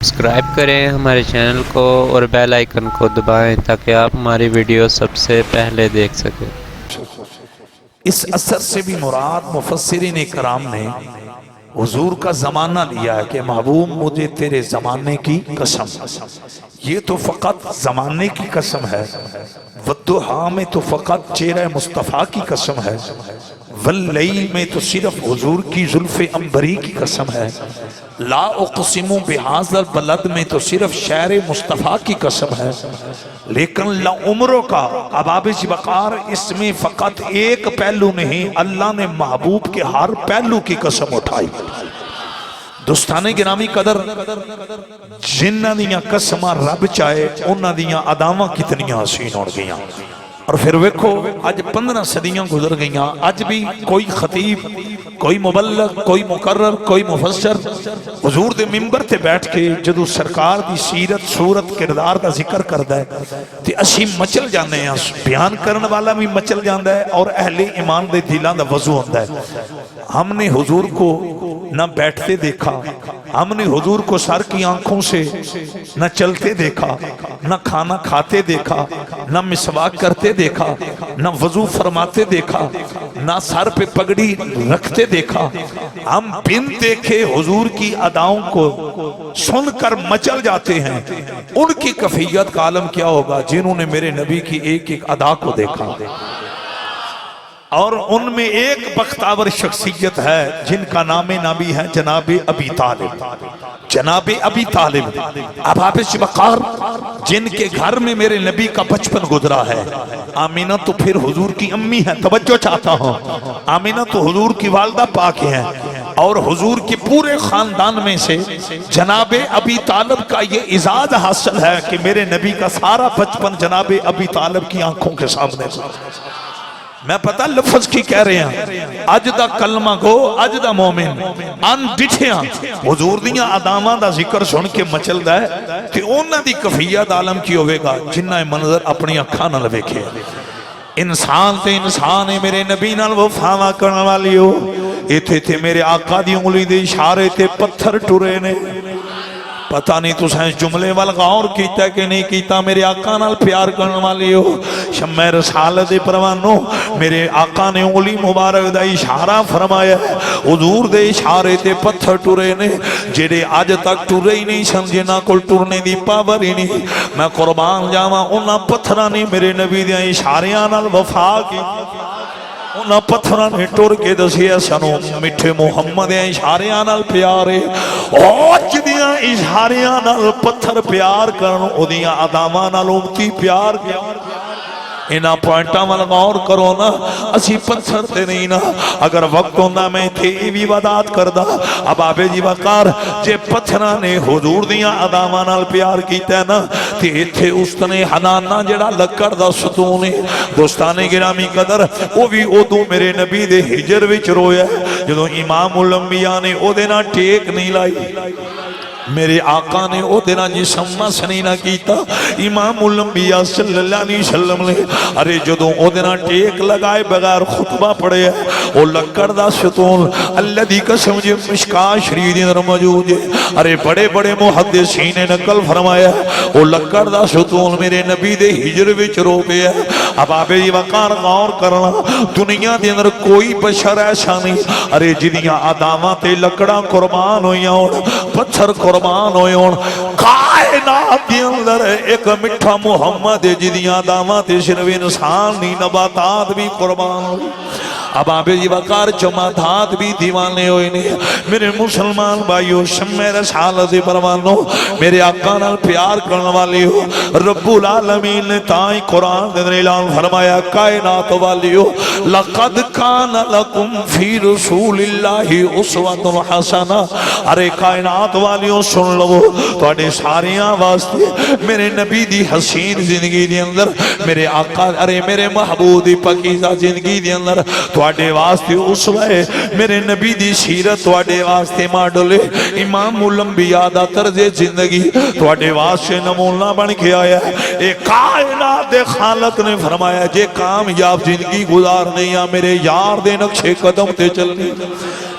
Subscribe کریں ہمارے channel کو اور بیل آئیکن کو دبائیں تاکہ آپ ہماری ویڈیو سب سے پہلے دیکھ سکیں۔ اس اثر سے بھی مراد مفسرین کرام نے حضور کا زمانہ لیا ہے کہ محبوب مجھے تیرے زمانے کی قسم، یہ تو فقط زمانے کی قسم ہے، والضحیٰ میں تو فقط چہرہ مصطفیٰ کی قسم ہے، واللیل میں تو صرف حضور کی زلف عنبری کی قسم ہے، لا اقسم بہذا البلد میں تو صرف شہر مصطفیٰ کی قسم ہے، لیکن لعمروں کا اباب وقار اس میں فقط ایک پہلو نہیں، اللہ نے محبوب کے ہر پہلو کی قسم اٹھائی۔ دوستانے گرامی قدر، جنہ دیاں قسمہ رب چاہے انہ دیاں ادامہ کتنیاں حسین ہو گئیاں۔ اور پھر ویکھو آج 15 صدیاں گزر گئیاں، آج بھی کوئی خطیب، کوئی مبلغ، کوئی مقرر، کوئی مفسر حضور دے ممبر تے بیٹھ کے جدو سرکار دی سیرت صورت کردار دا ذکر کردا ہے تے اسی مچل جانے ہیں، بیان کرن والا بھی مچل جاندا ہے اور اہل ایمان دے دلان دا وضو ہوندا ہے۔ ہم نے حضور کو نہ بیٹھتے دیکھا، ہم نے حضور کو سر کی آنکھوں سے نہ چلتے دیکھا، نہ کھانا کھاتے دیکھا، نہ مسواک کرتے دیکھا، نہ وضو فرماتے دیکھا، نہ سر پہ پگڑی رکھتے دیکھا۔ ہم بن دیکھے حضور کی اداؤں کو سن کر مچل جاتے ہیں۔ ان کی کیفیت کا عالم کیا ہوگا جنہوں نے میرے نبی کی ایک ایک ادا کو دیکھا، اور ان میں ایک بختاور شخصیت ہے جن کا نام نبی ہے جناب ابی طالب، جناب ابی طالب اباب وقار، جن کے گھر میں میرے نبی کا بچپن گزرا ہے۔ آمینہ تو پھر حضور کی امی ہے، توجہ چاہتا ہوں، آمینہ تو حضور کی والدہ پاک ہیں، اور حضور کے پورے خاندان میں سے جناب ابی طالب کا یہ اعزاز حاصل ہے کہ میرے نبی کا سارا بچپن جناب ابی طالب کی آنکھوں کے سامنے تھا۔ میں پتہ لفظ کی کہہ رہے ہیں، اج دا کلمہ گو، اج دا مومن ان ڈٹھیاں حضور دیاں ادامہ دا ذکر سن کے مچل دا ہے کہ انہاں دی کیفیت عالم کی ہوئے گا جنہ منظر اپنی اکھاں نال ویکھے۔ انسان تے انسان میرے نبی نال وفا کرن والی ہو، ایتھے تے میرے آقا دی انگلی دے اشارے تے پتھر ٹرے نے۔ پتہ نہیں تو سائنس جملے وال غور کیتا کہ نہیں کیتا، میرے آقا نال پیار کرنے والی ہو، شمع رسالت پروانو، میرے آقا نے انگلی مبارک دا اشارہ فرمایا ہے، حضور دے اشارے تے پتھر ٹرے نے جڑے آج تک ٹرے ہی نہیں سمجھے، نہ کل ٹرنے دی پاور ہی نہیں۔ میں قربان جاواں انہاں پتھراں نے میرے نبی دے اشاریاں نال وفا کی، انہاں پتھراں نے ٹر کے دسیا سنو میٹھے محمد اشاریاں نال پیارے، اور جدیاں اشاریاں نال پتھر پیار کرن او دیاں اداماں نال امتی پیار کیا۔ انہاں پوائنٹاں وال غور کرو نا، اسی پتھر تے نہیں نا، اگر وقت ہوندہ میں تھے بھی وداد کردہ اباب وقار، جے پتھراں نے حضور دیاں اداماں نال پیار کیتا ہے نا تے ایتھے استنے حنانہ جڑا لکڑ دا ستون ہے۔ دوستانے گرامی قدر، وہ بھی ادو میرے نبی دے ہجر وچ رویا جدو امام الانبیاء نے او دینا ٹیک نہیں لائی، میرے آقا نے او دینا جسم مسنی نہ کیتا، امام الانبیاء صلی اللہ علیہ وسلم نے ارے جدوں او دینا ٹیک لگائے بغیر خطبہ پڑھے او لکڑ دا ستون، اللہ دی قسم جے مشکاہ شریف دے اندر موجود ہے، ارے بڑے بڑے محدثین نے نقل فرمایا او لکڑ دا ستون میرے نبی دے ہجر وچ رو پیا۔ اباب وقار غور کرنا، دنیا دے اندر کوئی بشر ایسا نہیں ارے جدیاں اداماں تے لکڑاں قربان ہویاں ہون، پتھر قربان ہوئے ہون، کائنات دی اندر ایک مٹھا محمد جدیاں دامات صرف انسان نہیں نباتات بھی قربان ہوئے۔ اباب وقار جماعتات بھی دیوانے ہوئے نہیں۔ میرے مسلمان بھائیو، شمع رسالت پروانو، میرے آقا نال پیار کرنے والی ہو، رب العالمین نے تائیں قرآن دے اعلان فرمایا کائنات والیو، لقد کان لکم فی رسول اللہ اسوۃ حسنہ، ارے کائنات والیو سن لو، تواڈے ساریاں واسطے میرے نبی دی حسین زندگی دے اندر، میرے آقا ارے میرے محبوب دی پاکیزہ زندگی دے اندر تواڈے واسطے اسوہ ہے، میرے نبی دی سیرت تواڈے واسطے ماڈل ہے، امام الانبیاء دا طرز زندگی تواڈے واسطے نمونہ بن کے آیا ہے۔ ایک کائنات دے خالق نے فرمایا جے کامیاب زندگی گزارنی یا میرے یار دے نقشے قدم تے چلنی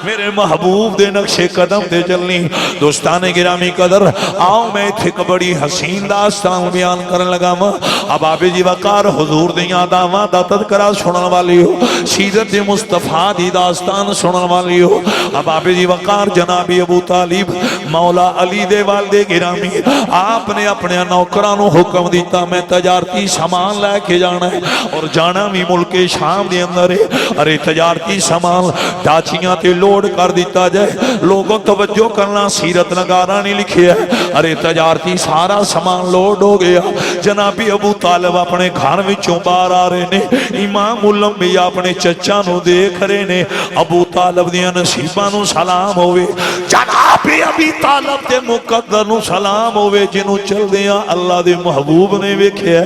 میرے محبوب دے نقشے قدم دے چلنی دوستان گرامی قدر آؤ میں تھے بڑی حسین داستان بیان کرن لگا ماں اب آبے جی وقار حضور دیاں داواں دا تذکرہ سنن والی ہو سیرت مصطفیٰ دی داستان سنن والی ہو اب آبے جی وقار جناب ابو طالب مولا علی دے والدے گرامی آپ نے اپنے نوکرانوں حکم دیتا میں تجارتی سامان لے کے جانا ہے اور جانا بھی ملک شام دے اندر ہے ارے تجارتی سامان ڈاچیاں تے لوڈ کر دیتا جائے لوگوں توجہ کرنا سیرت نگارہ نہیں لکھی ہے ارے تجارتی سارا سامان لوڈ ہو گیا جنابی ابو طالب اپنے گھر وچوں باہر آ رہے نے امام الانبیاء اپنے چچا نو دیکھ رہے نے ابو طالب دیاں نصیباں نو سلام ہوئے جنابی ابی طالب دے مقدر نو سلام ہوئے جنوں چل دیاں اللہ دے محبوب نے ویکھیا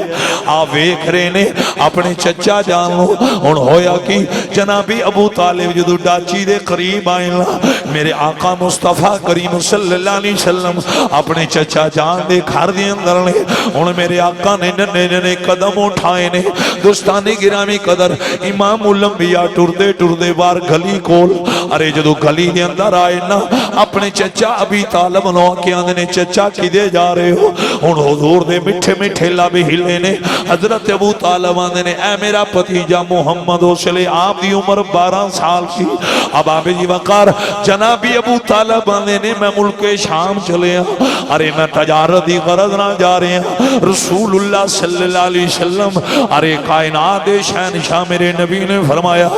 آ ویکھ رہے نے اپنے چچا جان لو ہن ہویا کی جنابی ابو طالب جدو ڈاچی دے قریب آئیں میرے آقا مصطفیٰ کریم صلی اللہ علیہ وسلم اپنے چچا جان دے گھر دے اندر نے ہن میرے آقا نے ننے قدم اٹھائے نے دوستانی گرامی قدر امام الانبیاء ٹردے ٹردے بار گلی کول ارے جدو گلی دے اندر آئے نا اپنے چچا ابی طالب نو کے آندے نے چچا کدے جا رہے ہو ہن حضور دے مٹھے مٹھے لب ہلے نے حضرت ابو طالب آندے نے اے میرا بھتیجا محمد وسلے آپ دی عمر 12 سال کی اب آبے جی وقار جنابی ابو طالب آندے نے میں ملک شام چلے ہیں ارے میں تجارتی غرض نہ جا رہے ہیں رسول اللہ صلی اللہ علیہ وسلم ارے کائنات شہنشاہ میرے نبی نے فرمایا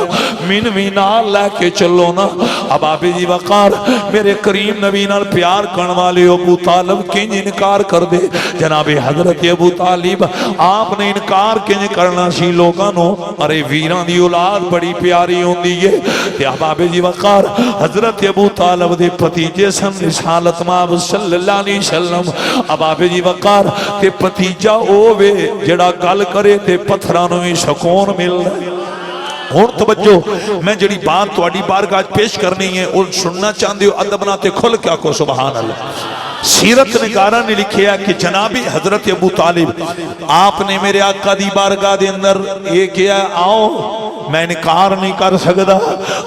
من نال لے کے چلو نا اب آبے جی وقار میرے کریم نبی نال پیار کرن والے ابو طالب کنج انکار کر دے جناب حضرت ابو طالب آپ نے انکار کنج کرنا سی لوگاں نو ارے ویران دی اولاد بڑی پیاری ہوندی ہے تے احباب جی وقار حضرت ابو طالب دے بھتیجے سن رسالت مآب صلی اللہ علیہ وسلم احباب جی وقار تے بھتیجا او وے جڑا گل کرے تے پتھراں نوں وی سکون مل ہون توجہ میں جڑی بات تواڈی بارگاہ پیش کرنی ہے اور سننا چاہندے ہو ادب نال تے کھل کے آکھو سبحان اللہ سیرت نگارہ نے لکھیا کہ جنابی حضرت ابو طالب آپ نے میرے آقا دی بارگاہ دے اندر یہ کیا آؤ میں انکار نہیں کر سکتا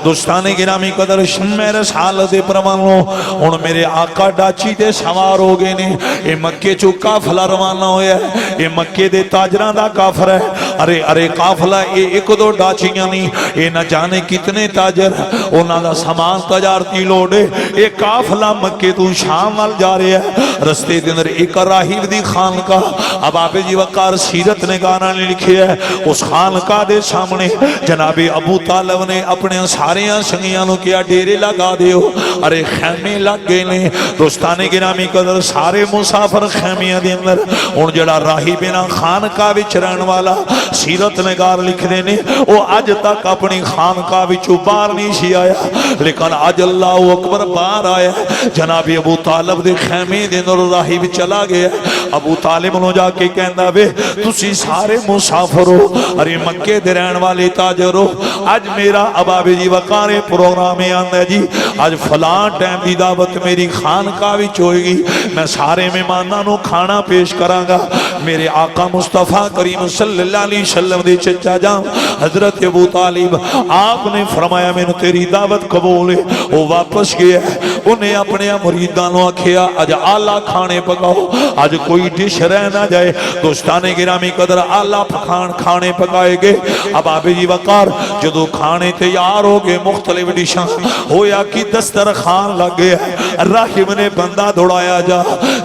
دوستانے گرامی قدر میرے سالت پروانوں ہن میرے آقا ڈاچی دے سوار ہو گئے نے اے مکے چو قافلہ روانہ ہویا ہے اے مکے دے تاجران دا کافر ہے ارے ارے قافلہ اے ایک دو ڈاچیاں نہیں اے نہ جانے کتنے تاجر انہاں دا سامان تجارتی لوڑے اے قافلہ مکے تو شام وال جا رہے ہے رستے دے اندر ایک راہب دی خانقاہ اب آپ جی وقار سیرت نگارہ نے لکھی ہے اس خانقاہ دے سامنے جناب ابو طالب نے اپنے سارے سنگیانوں کیا ڈیرے لگا دیو ارے خیمے لگ گئے نے دوستانے گرامی قدر سارے مسافر خیمیاں دے اندر ان جڑا راہبینا خانقاہ وچ رہن والا سیرت نگار لکھ دے نے وہ اج تک اپنی خانقاہ وچوں باہر نہیں سی آیا لیکن اج اللہ اکبر باہر آیا جناب ابو طالب دے خیمے دے اندر راہب چلا گیا ابو طالب نو جا کے کہندا وے تسی سارے مسافر ہو ارے مکے دے رہن والے تاجرو آج میرا اباب جی وقار پروگرام آندا جی آج فلان ٹائم دی دعوت میری خانقاہ وچ ہوئے گی میں سارے مہماناں نو کھانا پیش کراں گا میرے آقا مصطفیٰ کریم صلی اللہ علیہ وسلم دے چچا جان حضرت ابو طالب آپ نے فرمایا میں تیری دعوت قبول ہے وہ واپس گیا انہیں اپنے مریداں نو آکھیا آج آلہ کھانے پکاؤ آج کوئی ڈش رہ نہ جائے دوستانے گرامی قدر آلہ پکان کھانے پکائے گے اب آپ جی وقار جدو کھانے تیار ہو گئے مختلف ڈشاں ہویا کی دسترخوان لگ گیا راہب نے بندہ دوڑایا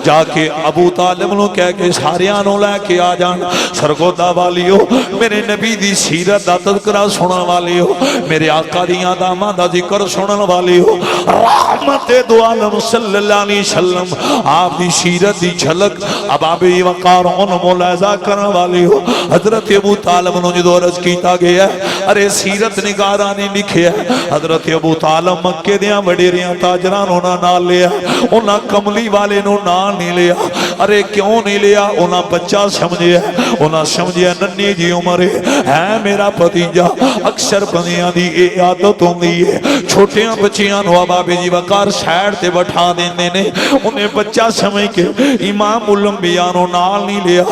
جا کے ابو طالب نو کہہ کے ساریاں نو لے کے آ جان سرگودا والیو میرے نبی دی سیرت دا تذکرہ سنن والیو میرے آقا دیاں داماں دا ذکر سنن والیو رحمت دو عالم صلی اللہ علیہ وسلم آپ دی سیرت دی جھلک اب آپ وقار ان ملاحظہ کرنے والی ہو حضرت ابو طالب نو جدو عرض کیتا گیا ارے سیرت نگارہ نے لکھے حضرت ابو طالب مکے دیاں وڈیریاں تاجران ہونا نال لیا انہاں کملی والے نو نال نہیں لیا ارے کیوں نہیں لیا انہاں بچہ سمجھے انہاں سمجھے ننی جی عمر ہے میرا بھتیجا اکثر بندیاں دی اے عادت ہوندی ہے چھوٹیاں بچیاں نو بابے جی وقار سائیڈ تے بٹھا دیندے نے انہیں بچہ سمجھ کے امام الانبیاء نو نال نہیں لیا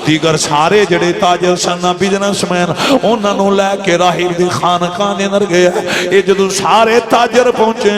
دیگر سارے جڑے تاجر سن بزنس مین انہاں نو لے کے راہ راہب دی خانقاہ دے اندر گیا اے جدو سارے تاجر پہنچے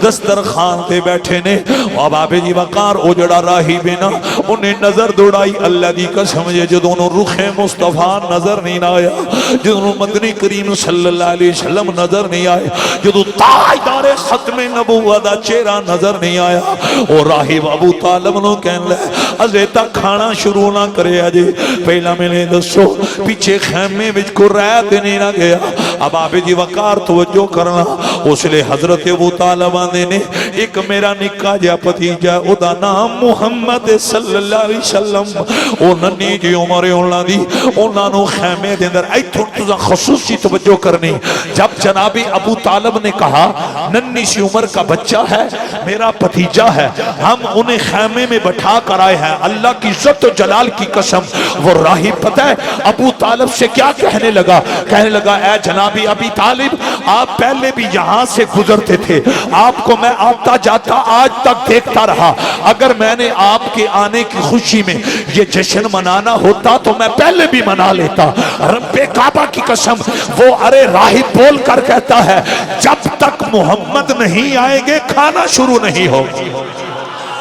دسترخوان تے بیٹھے نے اب بابے جی وقار او جڑا راہب نا انہیں نظر دوڑائی اللہ دی قسم جدو انہوں رخ مصطفیٰ نظر نہیں آیا جدو مدنی کریم صلی اللہ علیہ وسلم نظر نہیں آئے جدو تاجدار ختم نبوت دا چہرہ نظر نہیں آیا اور راہب ابو طالب نو کہن لے ازیتا کھانا شروع نہ کرے آجے پہلا میں نے دسو پیچھے خیمے وچ کو رہ دینے نہ گیا اب آبے جی وقار توجہ کرنا اس لئے حضرت ابو طالب آنے نے ایک میرا نکا جا پتیجا او دا نام محمد صلی اللہ علیہ وسلم او ننی جی عمر اولا دی اونا نو خیمے دے اندر ایتھوں تُزا خصوصی توجہ کرنی جب جناب ابو طالب نے کہا ننی سی عمر کا بچہ ہے میرا پتیجا ہے ہم انہیں خیمے میں بٹھا کر آئے ہیں اللہ کی عزت و جلال کی قسم وہ راہب پتہ ہے ابو طالب سے کیا کہنے لگا اے جنابی ابی طالب آپ پہلے بھی یہاں سے گزرتے تھے آپ کو میں آتا جاتا آج تک دیکھتا رہا اگر میں نے آپ کے آنے کی خوشی میں یہ جشن منانا ہوتا تو میں پہلے بھی منا لیتا رب کعبہ کی قسم وہ ارے راہب بول کر کہتا ہے جب تک محمد نہیں آئیں گے کھانا شروع نہیں ہوگی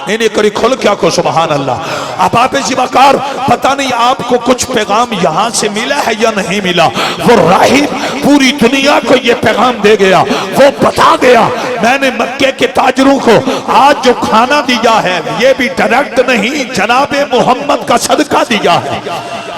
نہیں کری کھل کیا کو سبحان اللہ اب آپ زباکار پتہ نہیں آپ کو کچھ پیغام یہاں سے ملا ہے یا نہیں ملا وہ راہب پوری دنیا کو یہ پیغام دے گیا وہ بتا گیا میں نے مکے کے تاجروں کو آج جو کھانا دیا ہے یہ بھی ڈائریکٹ نہیں جناب محمد کا صدقہ دیا ہے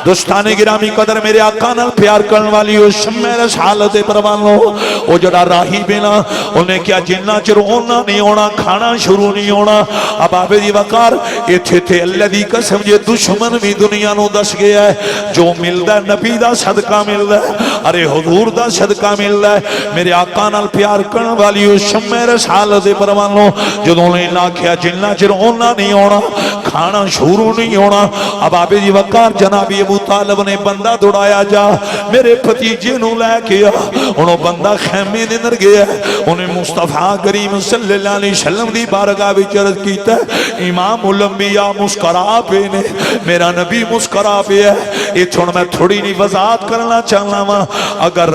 دوستان گرامی قدر میرے آقا نال پیار کرن والی ہو شمیر حالت پروان لو او جڑا راہی بینا انہیں کیا جنہ چر ہونا نہیں ہونا کھانا شروع نہیں ہونا اب آبے دی وقار ایتھے تھے اللہ دی قسم جے دشمن بھی دنیا نو دس گیا ہے جو ملدہ ہے نبی دا صدقہ ملدہ ہے ارے حضور دا صدقہ ملدہ ہے میرے آقا نال پیار کرن والی ہو شمیر حالت پروان لو جدوں نے نہ کیا جنہ چر ہونا نہیں ہونا کھانا شروع نہیں ہونا اب آبے دی وقار جنابی ابو طالب نے بندہ دوڑایا جا میرے پتیجے نو لے کیا انہوں بندہ خیمے دنر گیا انہیں مصطفیٰ کریم صلی اللہ علیہ وسلم دی بارگاہ بھی چرد کیتا ہے امام الانبیاء مسکرا پہ نے میرا نبی مسکرا پہ ہے یہ چھوڑ میں تھوڑی نہیں وضاحت کرنا چاہنا ماں اگر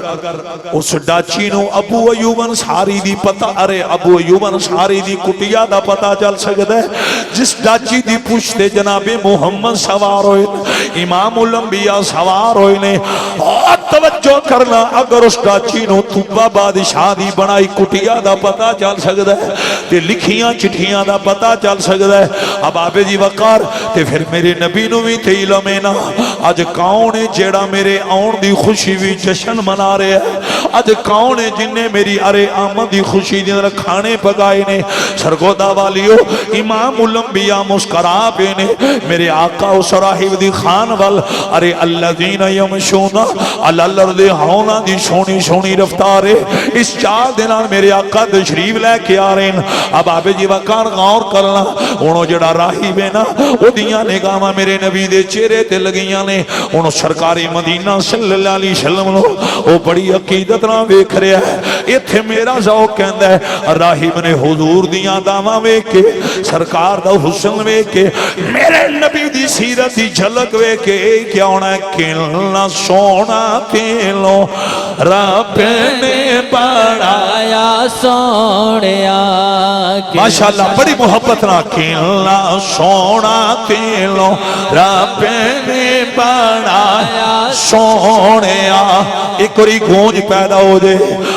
اس ڈاچی نو ابو ایوب انصاری دی پتہ ارے ابو ایوب انصاری دی کٹیا دا پتہ چل سکتا ہے جس ڈاچی دی پوچھتے جناب محمد سوار ہوئے امام الانبیاء سوار ہوئے نے اور توجہ کرنا اگر اس ڈاچی نو توبہ بادشاہ دی بنائی کٹیا دا پتہ چل سکتا ہے تے لکھیاں چٹھیاں دا پتہ چل سکتا ہے اب آبے جی وقار تے پھر میرے نبی نو بھی تے علمینا آج کون ہے جیڑا میرے آن دی خوشی بھی جشن منا رہے ہیں آج کون ہے جن نے میری ارے آمد دی خوشی دی کھانے پکائے نے سرگودہ والیو امام الانبیاء مسکرا پہ نے میرے آقا اس راہب دی خان وال ارے الذین یمشونا الارض ہونا دی سونی سونی رفتارے اس 4 دنان میرے آقا تشریف لے کے آ رہے ہیں اب آبے جی وقار غور کرنا انہوں جڑا راہی بینا وہ دیاں نگامہ میرے نبی دے چہرے تے لگیاں نے انہوں سرکاری مدینہ صلی اللہ علیہ وسلم وہ بڑی عقیدت نہ ویکھ رہا ہے ایتھے میرا ذوق کہندا ہے راہب نے حضور دیاں داواں ویکھ کے سرکار دا حسن ویکھ کے میرے نبی دی سیرت دی جھلک ویکھ کے کیا ہونا ہے کلنا سونا تیلو رب نے بڑھایا سونیا ماشاءاللہ بڑی محبت نہ کلنا سونا تیلو رب نے بڑھایا سونیا ایک اور گونج پیدا ہو جے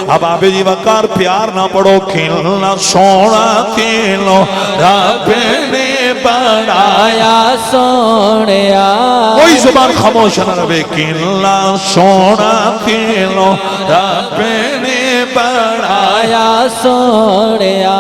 اب آبے جی وقار پیار نہ پڑھو کلنا سونا تیلو رب نے بڑھایا سونیا کوئی زبان خاموش نہ رہے کلنا سونا تیلو رب نے بڑھایا سونیا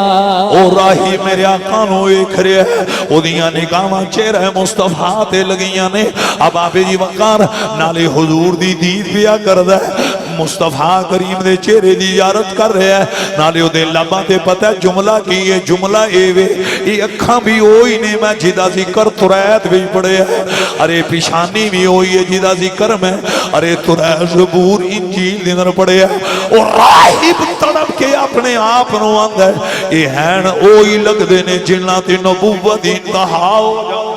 او راہی میرے آقا نو ایک رہے ہیں او دیاں نگاہاں چہرہ مصطفیٰ تے لگیاں نے اب آبے جی وقار نالے حضور دی دید بیا کردہ ہے مصطفیٰ کریم دے چہرے دی زیارت کر رہے ہیں نالے او دے لباں تے پتہ ہے جملہ کی یہ جملہ ایوے یہ اکھاں بھی ہوئی نے میں جدا ذکر ترائت بھی پڑے ہیں ارے پیشانی بھی ہوئی ہے جدا ذکر میں ارے ترائت زبور انجیل دیندر پڑے ہیں اور راہب تڑپ کے اپنے آپ نو آنگ ہے یہ ہین اوئی لگ دینے جنات نبوت انتہا ہو جاؤ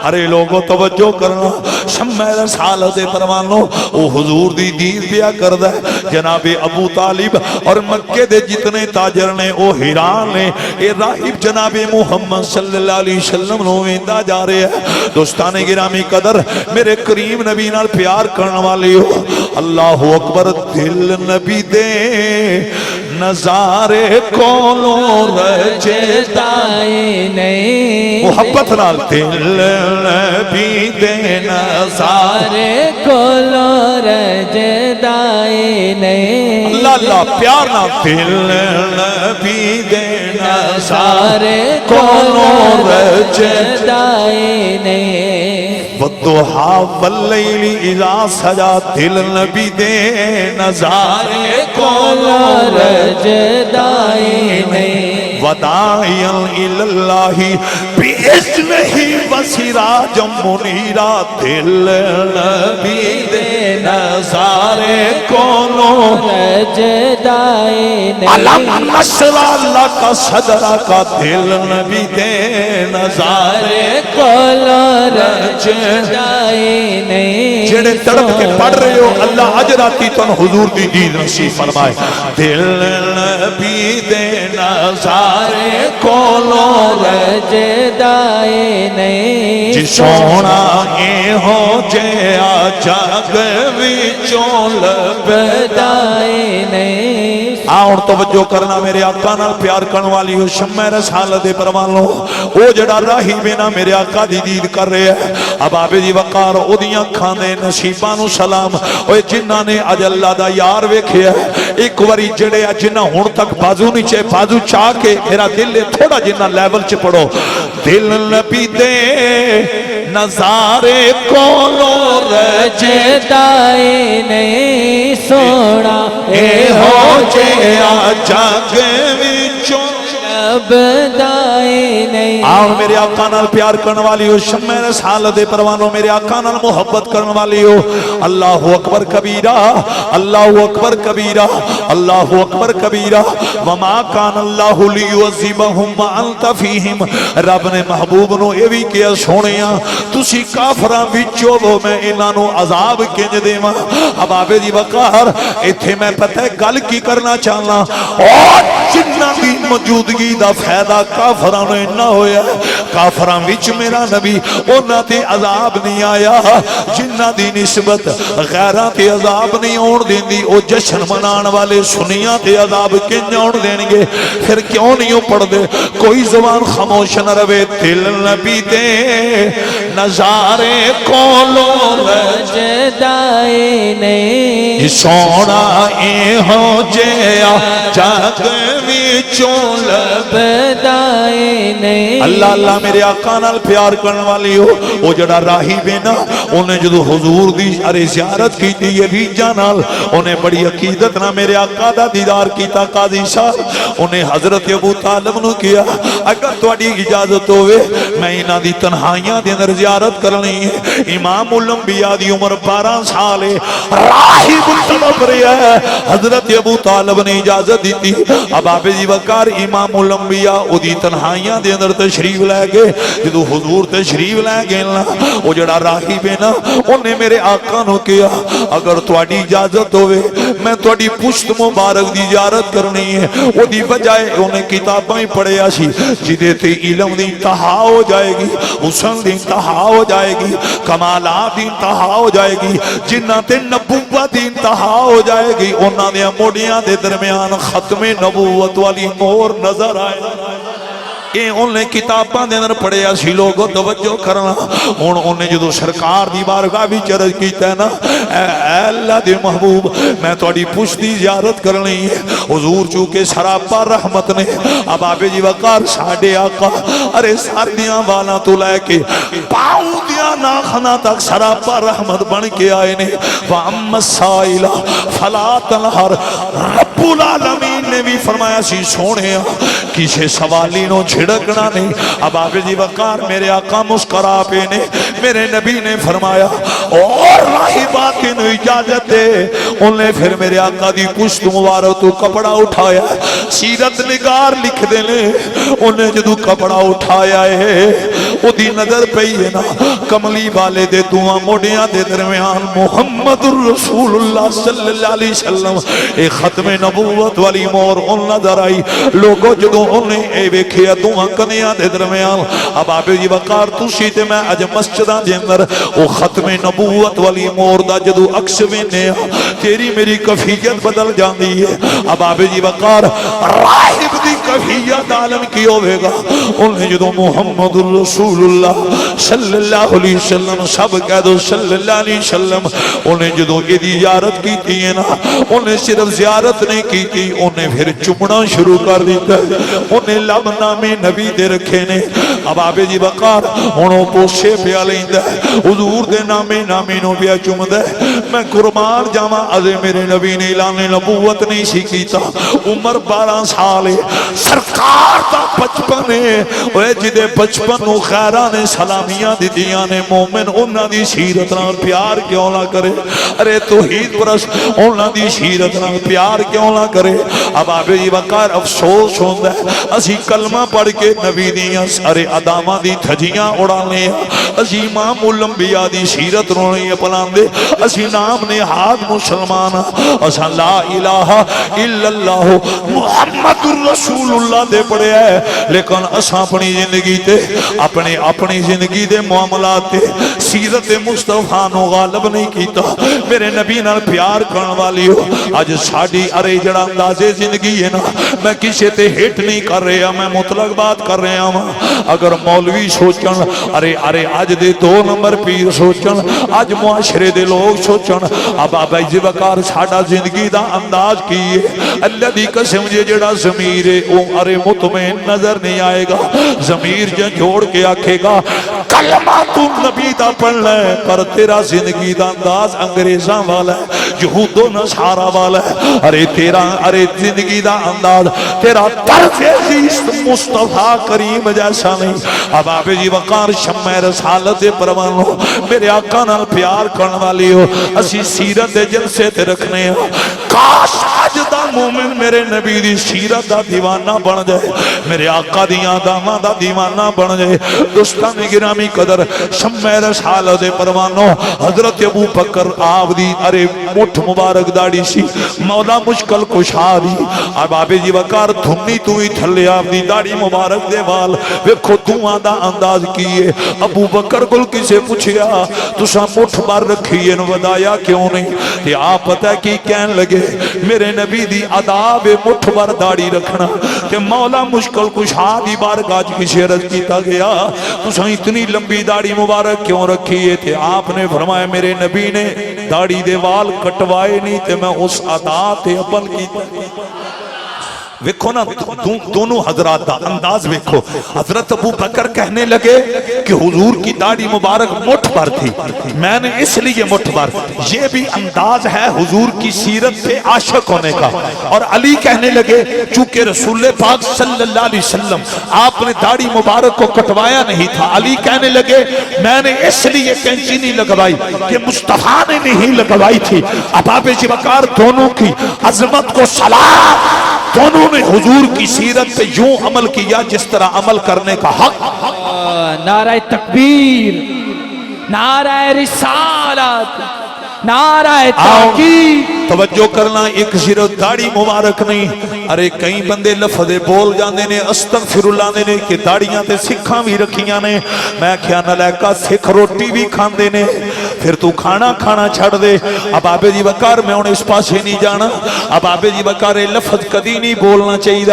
ارے لوگوں توجہ کرنا شمع رسالت پروانو او حضور دی دید بیا کردہ جناب ابو طالب اور مکے دے جتنے تاجر نے او حیران نے اے راہب جناب محمد صلی اللہ علیہ وسلم نو ویندا جا رہے ہیں دوستان گرامی قدر میرے کریم نبی نال پیار کرنے والے ہو اللہ اکبر دل نبی دے نظارے کولو رجدائے نہیں محبت نال دل نبی دے نظارے کولو رجدائے نہیں اللہ اللہ پیار نال دل نبی دے نظارے کولو رجدائے نہیں والضحا واللیل اذا سجا دل نبی دے نظارے کولو رجدائے نہیں وداعیاں الاللہ بإذنہ وسراج منیرا دل نبی دے نظارے کولو رجدائے نہیں علم نشرا لکا صدرہ کا دل نبی دے نظارے کولو رجدائے نہیں جڑے تڑپ کے پڑھ رہے ہو اللہ اجراتی تن حضور دی دید نصیب فرمائے دل نبی دے نظارے کولو رجدائے نہیں جی سونا اے ہو جے آجاگ وچوں لبدائے نہیں آؤں توجہ کرنا میرے آقا نال پیار کرن والی ہو شمع رسالت پروانو او جڑا راہی بینا میرے آقا دی دید کر رہے ہیں اب آبے جی وقار او دیاں کھانے نصیبانو سلام اوے جنہ نے اج اللہ دا یار ویکھے ہے ایک واری جڑے جنہ ہون تک بازو نیچے بازو چاہ کے میرا دل لے تھوڑا جنہ لیول چ پڑھو دل نبی دے نظارے کولو رجدائے نہیں سونا اے ہو جے آجاگ وچوں لبدائے نہیں آؤ میرے آقا نال پیار کرن والی ہو شمع رسالت پروانو میرے آقا نال محبت کرن والی ہو اللہ اکبر کبیرہ اللہ اکبر کبیرہ اللہ اکبر کبیرہ وما کان اللہ لیعذبہم وانت فیہم رب نے محبوب نو یہ بھی کیا سونیاں تسی کافراں وچوں وہ میں انہاں عذاب کنج دیواں اب آبے دی وقار ایتھے میں پتہ ہے گل کی کرنا چاہنا اور جنہ دی موجودگی دا فائدہ کافراں نے نہ ہویا کافراں وچ میرا نبی انہاں تے عذاب نہیں آیا جنہ دی نسبت غیراں تے عذاب نہیں ہون دیندی او جشن منان والے سنیاں تے عذاب کنج ہون دین گے پھر کیوں نہیں پڑھ دے کوئی زبان خاموش نہ رہے دل نبی دے نظارے کولو رجدائے نہیں سونا اے ہو جیا جاگ وچوں لبدائے نہیں اللہ اللہ میرے آقا نال پیار کرن والی ہو او جڑا راہی بینا انہیں جدو حضور دی ارے زیارت کی تھی یہ ریجا نال انہیں بڑی عقیدت نہ میرے آقا دا دیدار کیتا قاضی صاحب انہیں حضرت ابو طالب نو کیا اگر تواڈی اجازت ہوئے میں انہاں دی تنہائیاں دے اندر زیارت کرنی ہے امام الانبیاء دی عمر 12 سال ہے راہی طلب رہا ہے حضرت ابو طالب نے اجازت دی تھی اب آپ جی وقار امام الانبیاء او دی تنہائیاں دے اندر تشریف لے گئے جدو حضور تشریف لے گئے او جڑا راہی بینا انہیں میرے آقا نو کیا اگر تواڈی اجازت ہوئے میں تواڈی پشت مبارک دی زیارت کرنی ہے او دی بجائے انہیں کتاباں ہی پڑھے آشی جدے تے علم دی انتہا ہو جائے گی حسن دی انتہا ہو جائے گی کمالات دی انتہا ہو جائے گی جنہ تے نبوت دی انتہا ہو جائے گی انہاں دے موڑیاں دے درمیان ختم نبوت والی مور نظر آئے اے انہیں کتاباں دے اندر پڑھے اسی لوگوں توجہ کرنا ہن انہیں جدو سرکار دی بارگاہ وچ عرض کیتا ہے نا اے اللہ دے محبوب میں تہاڈی پشتی زیارت کرنی ہے حضور چونکہ سراپا رحمت نے اب آپ جی وقار ساڈے آقا ارے سردیاں والا تو لے کے پاؤں دیاں ناخنا تک سراپا رحمت بن کے آئے نے وَأَمَّا السَّائِلَ فَلَا تَنْهَرْ رب العالمین نے بھی فرمایا سی سونے کسے سوالی نو چھڑکنا نہیں اب آپ جی وقار میرے آقا مسکرا پہ نے میرے نبی نے فرمایا اور راہبہ کی نو اجازت دے. انہیں پھر میرے آقا دی پشت مبارک تو کپڑا اٹھایا. سیرت نگار لکھ دے لے انہیں جدو کپڑا اٹھایا ہے او دی نظر پئی ہے نا کملی والے دے دعا موڑیاں دے درمیان محمد الرسول اللہ صلی اللہ علیہ وسلم اے ختم نبوت والی مور ان نظر آئی. لوگوں جدو انہیں اے ویکھیا دعا کنیاں دے درمیان اب آبے جی وقار تُسی تے میں اج مسجدہ دے اندر او ختم نبوت والی مور دا جدو عکس وینے تیری میری کفیت بدل جاندی ہے. اب آبے جی وقار راہب دی کفیت عالم کی ہوئے گا. انہیں جدو محمد الرسول اللہ صلی اللہ علیہ وسلم سب کہہ دو صلی اللہ علیہ وسلم انہیں جدو یہ دی زیارت کی تھی نا انہیں صرف زیارت نہیں کی تھی انہیں پھر چمنا شروع کر دیتا ہے. انہیں لب نامی نبی دے رکھے نے. اب آبے جی وقار انہوں پوشے پیا لیندہ ہے حضور دے نامی نو پیا چمدہ ہے. میں قربان جاما از میرے نبی نے اعلان نبوت نہیں سی کیتا. عمر 12 سال ہے سرکار دا 55 ہے. اوے جدے 55 نو خیرانے سلامیاں دی دیاں نے مومن انہاں دی سیرت نال پیار کیوں نہ کرے. ارے توحید پرست انہاں دی سیرت نال پیار کیوں نہ کرے. اب آبے جی وقار افسوس ہوندہ ہے اسی کلمہ پڑھ کے نبی دیاں سارے ادامہ دی تھجیاں اڑانے اسی امام الانبیاء دی سیرت رونے اپنان دے اسی نام نے ہاتھ مسلمان اسا لا الہ الا اللہ محمد الرسول اللہ دے پڑے ہے. لیکن اسا اپنی زندگی تے اپنی زندگی دے معاملات تے سیرت مصطفیٰ نو غالب نہیں کیتا. میرے نبی نال پیار کرن والی ہو آج ساڑی ارے جڑا اندازے زندگی ہے نا میں کسی تے ہٹ نہیں کر رہا میں مطلق بات کر رہا ہوں. اگر مولوی سوچن ارے آج دے 2 نمبر پیر سوچن آج معاشرے دے لوگ سوچن اب آبائی جی وقار ساڑا زندگی دا انداز کیے اللہ دی قسم جڑا ضمیر ارے مطمئن نظر نہیں آئے گا. ضمیر جوڑ کے آکھے گا کلمہ تو نبی دا پڑھ لے پر تیرا زندگی دا انداز انگریزاں والا ہے یہود و نصارہ والا ہے. ارے زندگی دا انداز تیرا طرف عزیز مصطفیٰ کریم جیسا نہیں. اب آبے جی وقار شمع رسالت پروانو میرے آقا نال پیار کرن والی ہو اسی سیرت دے جلسے تے رکھنے ہو. کاش آج دا مومن میرے نبی دی سیرت دا دیوانہ بن جائے میرے آقا دیاں داماں دا دیوانہ بن جائے. دوستان گرامی قدر شمع رسالت پروانو حضرت ابو بکر آپ دی ارے مٹھ مبارک داڑی سی مولا مشکل کشا دی. اب آبے جی وقار دھنی تو ہی تھلے آپ دی داڑی مبارک دے وال ویکھو دعا دا انداز کیے. ابو بکر گل کسے پوچھیا تسا مٹھ بار رکھیے نو ودایا کیوں نہیں کہ آپ پتہ کی کہن لگے میرے نبی دی عذاب مٹھ بار داڑی رکھنا کہ مولا مشکل کشا دی بارگاہ کسے عرض کیتا گیا تسا اتنی لمبی داڑی مبارک کیوں رکھیے تھے. آپ نے فرمایا میرے نبی نے داڑی دے وال کٹوائے نہیں تے میں اس عادات عمل کیتا. ویکھو نا دونوں حضرات دا انداز ویکھو. حضرت ابو بکر کہنے لگے کہ حضور کی داڑھی مبارک مٹھ پر تھی میں نے اس لیے مٹھ پر. یہ بھی انداز ہے حضور کی سیرت پہ عاشق ہونے کا. اور علی کہنے لگے چونکہ رسول پاک صلی اللہ علیہ وسلم آپ نے داڑھی مبارک کو کٹوایا نہیں تھا. علی کہنے لگے میں نے اس لیے کینچی نہیں لگوائی کہ مصطفیٰ نے نہیں لگوائی تھی. اب آپ جی وقار دونوں کی عظمت کو سلام دونوں نے حضور کی سیرت پہ یوں عمل کیا جس طرح عمل کرنے کا حق. نعرہ تکبیر نعرہ رسالت نعرہ تحقیق. توجہ کرنا ایک صرف داڑھی مبارک نہیں ارے کئی بندے لفظ بول جاندے نے استغفر اللہ نے کہ داڑیاں تے سکھاں بھی رکھیاں نے. میں کیا نلائکہ سکھ روٹی بھی کھاندے نے پھر تو کھانا چھڑ دے. اب آبے جی وقار میں انہیں اس پاسے نہیں جانا. اب آبے جی وقار لفظ کدی نہیں بولنا چاہیے.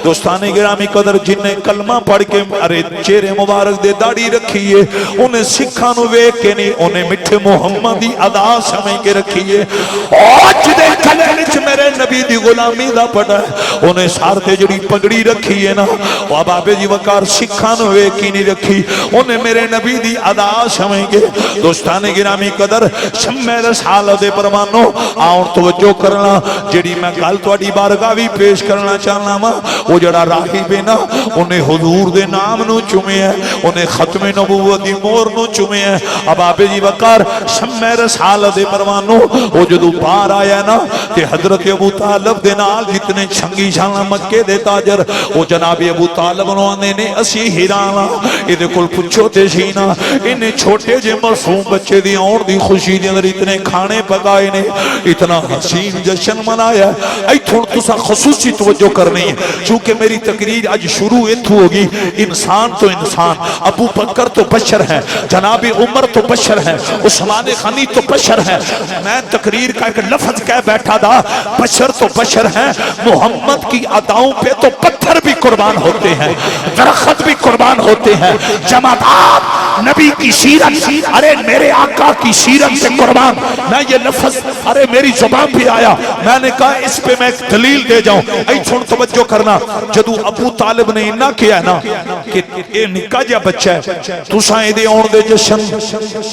دوستان گرامی قدر جن نے کلمہ پڑھ کے ارے چہرے مبارک دے داڑھی رکھیے انہیں سکھاں نو ویکھ کے نہیں انہیں مٹھے محمدی ادا سمجھ کے رکھیے. اور جدے کلے وچ میرے نبی دی غلامی دا پڑا ہے انہیں سارتے جڑی پگڑی رکھی ہے نا وہ بابے جی وقار سکھاں نو ویکھ کی نہیں رکھی انہیں میرے نبی دی ادا سمجھ کے. دوستان گرامی گرامی قدر شمع رسالت پروانو آؤں توجہ کرنا جڑی میں گل تواڈی بارگاہ وی پیش کرنا چاہنا وا او جڑا راہب ہے نا انہیں حضور دے نام نو چومے ہے انہیں ختم نبوت دی مہر نو چومے ہے اب آپ جی وقار شمع رسالت پروانو او جدو باہر آیا نا تے حضرت ابو طالب دے نال جتنے چھنگی شانا مکے دے تاجر او جناب ابو طالب نو آنے نے اسی ہیرانا ادھے کل پچھو تے شینا انہیں چھوٹے جے معصوم بچے دی اور دی خوشی دی اندر اتنے کھانے پکائے نے اتنا حسین جشن منایا ہے تھوڑ تسا خصوصی توجہ کرنی ہے چونکہ میری تقریر آج شروع اتھو ہوگی انسان تو انسان ابو بکر تو بشر ہے جناب عمر تو بشر ہے عثمان غنی تو بشر ہے میں تقریر کا ایک لفظ کہہ بیٹھا دا بشر تو بشر ہے محمد کی اداؤں پہ تو پتھر بھی قربان ہوتے ہیں درخت بھی قربان ہوتے ہیں جمادات نبی کی سیرت ارے میرے آقا کی سیرت سے قربان میں یہ لفظ ارے میری زبان بھی آیا میں نے کہا اس پہ میں ایک دلیل دے جاؤں اے چھوڑ توجہ کرنا جدو ابو طالب نے انہا کیا ہے نا کہ اے نکا جا بچہ ہے تو سائیں دے اون دے جشن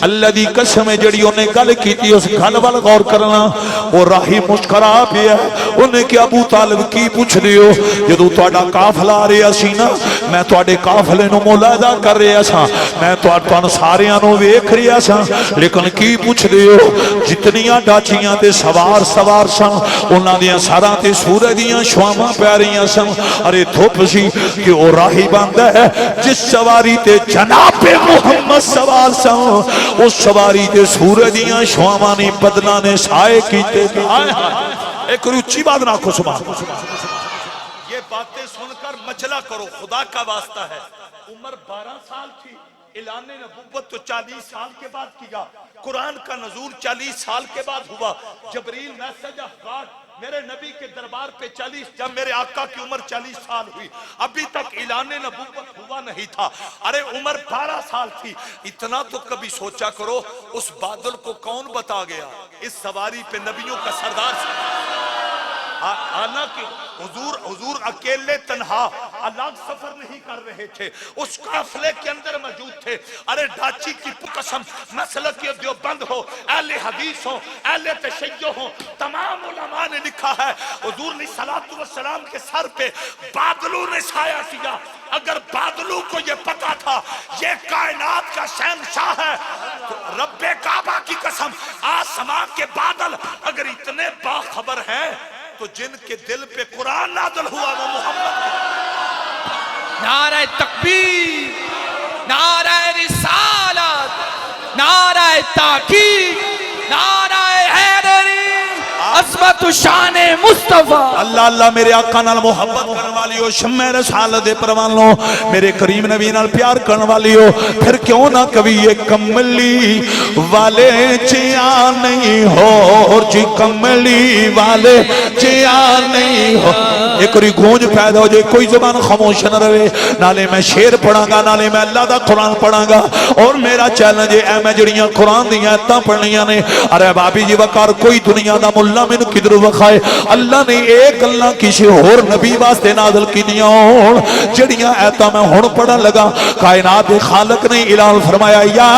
اللہ دی قسم جڑی انہیں گل کی تھی اس گل وال غور کرنا وہ راہی مسکرا بھی ہے انہیں کہ ابو طالب کی پوچھ دیو جدو توڑا کافلہ آ رہا سی نا میں توڑے کافلے نو مولادہ کر رہا سا میں توڑ ساریاں نو ویکھ رہا سا لیکن کی پوچھ دیو جتنیاں ڈاچیاں تے سوار سن انہاں دیاں ساراں تے سورج دیاں شواماں پہ رہیاں سن ارے دھوپ سی کہ وہ راہی باندھا ہے جس سواری تے جناب محمد سوار سن اس سواری تے سورج دیاں شواماں نے بدنہ نے سائے کیتے ایک اچھی بات نہ کو سبحان یہ باتیں سن کر مچلا کرو خدا کا واسطہ ہے عمر 12 سال تھی اعلان نبوت تو 40 سال کے بعد کیا قرآن کا نزول 40 سال کے بعد ہوا جبریل میسج آف گاڈ میرے نبی کے دربار پہ 40 جب میرے آقا کی عمر 40 سال ہوئی ابھی تک اعلان نبوت ہوا نہیں تھا ارے عمر 12 سال تھی اتنا تو کبھی سوچا کرو اس بادل کو کون بتا گیا اس سواری پہ نبیوں کا سردار حالانکہ حضور اکیلے تنہا الگ سفر نہیں کر رہے تھے اس قافلے کے اندر موجود تھے ارے ڈاچی کی قسم مسلک دیوبند ہو اہل حدیث ہو اہل تشیع ہو تمام علماء نے لکھا ہے حضور علیہ الصلوۃ والسلام کے سر پہ بادلوں نے سایہ کیا اگر بادلوں کو یہ پتا تھا یہ کائنات کا شہنشاہ ہے رب کعبہ کی قسم آسمان کے بادل اگر اتنے باخبر ہیں تو جن کے دل پہ قرآن نازل ہوا وہ محمد نعرہ تکبیر نعرہ رسالت نعرہ تحقیق نعرہ حیدری عظمت و شان مصطفیٰ اللہ اللہ میرے آقا نال محبت کرن والی ہو شمع رسالت دے پروان لو میرے کریم نبی نال پیار کرن والی ہو پھر کیوں نہ کبھی یہ کملی والے چیا نہیں ہو اور جی کملی والے چیا نہیں ہو ایک کوئی گونج پیدا ہو جائے کوئی زبان خاموش نہ رہے نالے میں شیر پڑھاں گا نالے میں اللہ دا قرآن پڑھاں گا اور میرا چیلنج ہے اے میں جڑیاں قرآن دیاں اتنا پڑھنیاں نے ارے بابی جی وقار کوئی دنیا دا ملہ میں کدھر وقائے اللہ نے ایک اللہ کسی اور نبی واسطے نازل کی دیاں جڑیاں ایتا میں ہون پڑھا لگا کائنات خالق نے اعلان فرمایا یا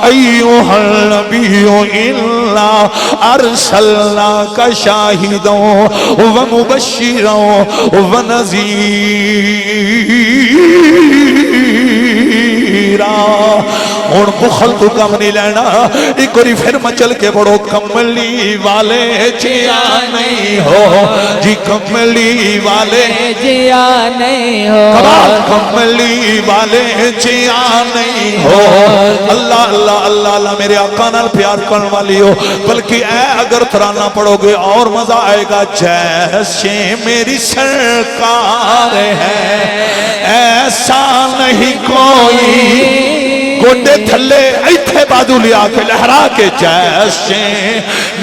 ایوہ النبی الا ارسلناک شاہدا ومبشرا ونذیرا ہون بخل تو کم نہیں لینا ایک اور پھر مچل کے بڑو کملی والے جیا نہیں ہو جی کملی والے جیا نہیں ہو کمال کملی والے جیا نہیں ہو اللہ اللہ اللہ اللہ میرے آقا نال پیار کرن والی ہو بلکہ اے اگر ترانہ پڑھو گے اور مزہ آئے گا جیسے میری سرکار ہے ایسا نہیں کوئی گوڑے تھلے ایتھے بادو لیا کے لہرا کے جیسے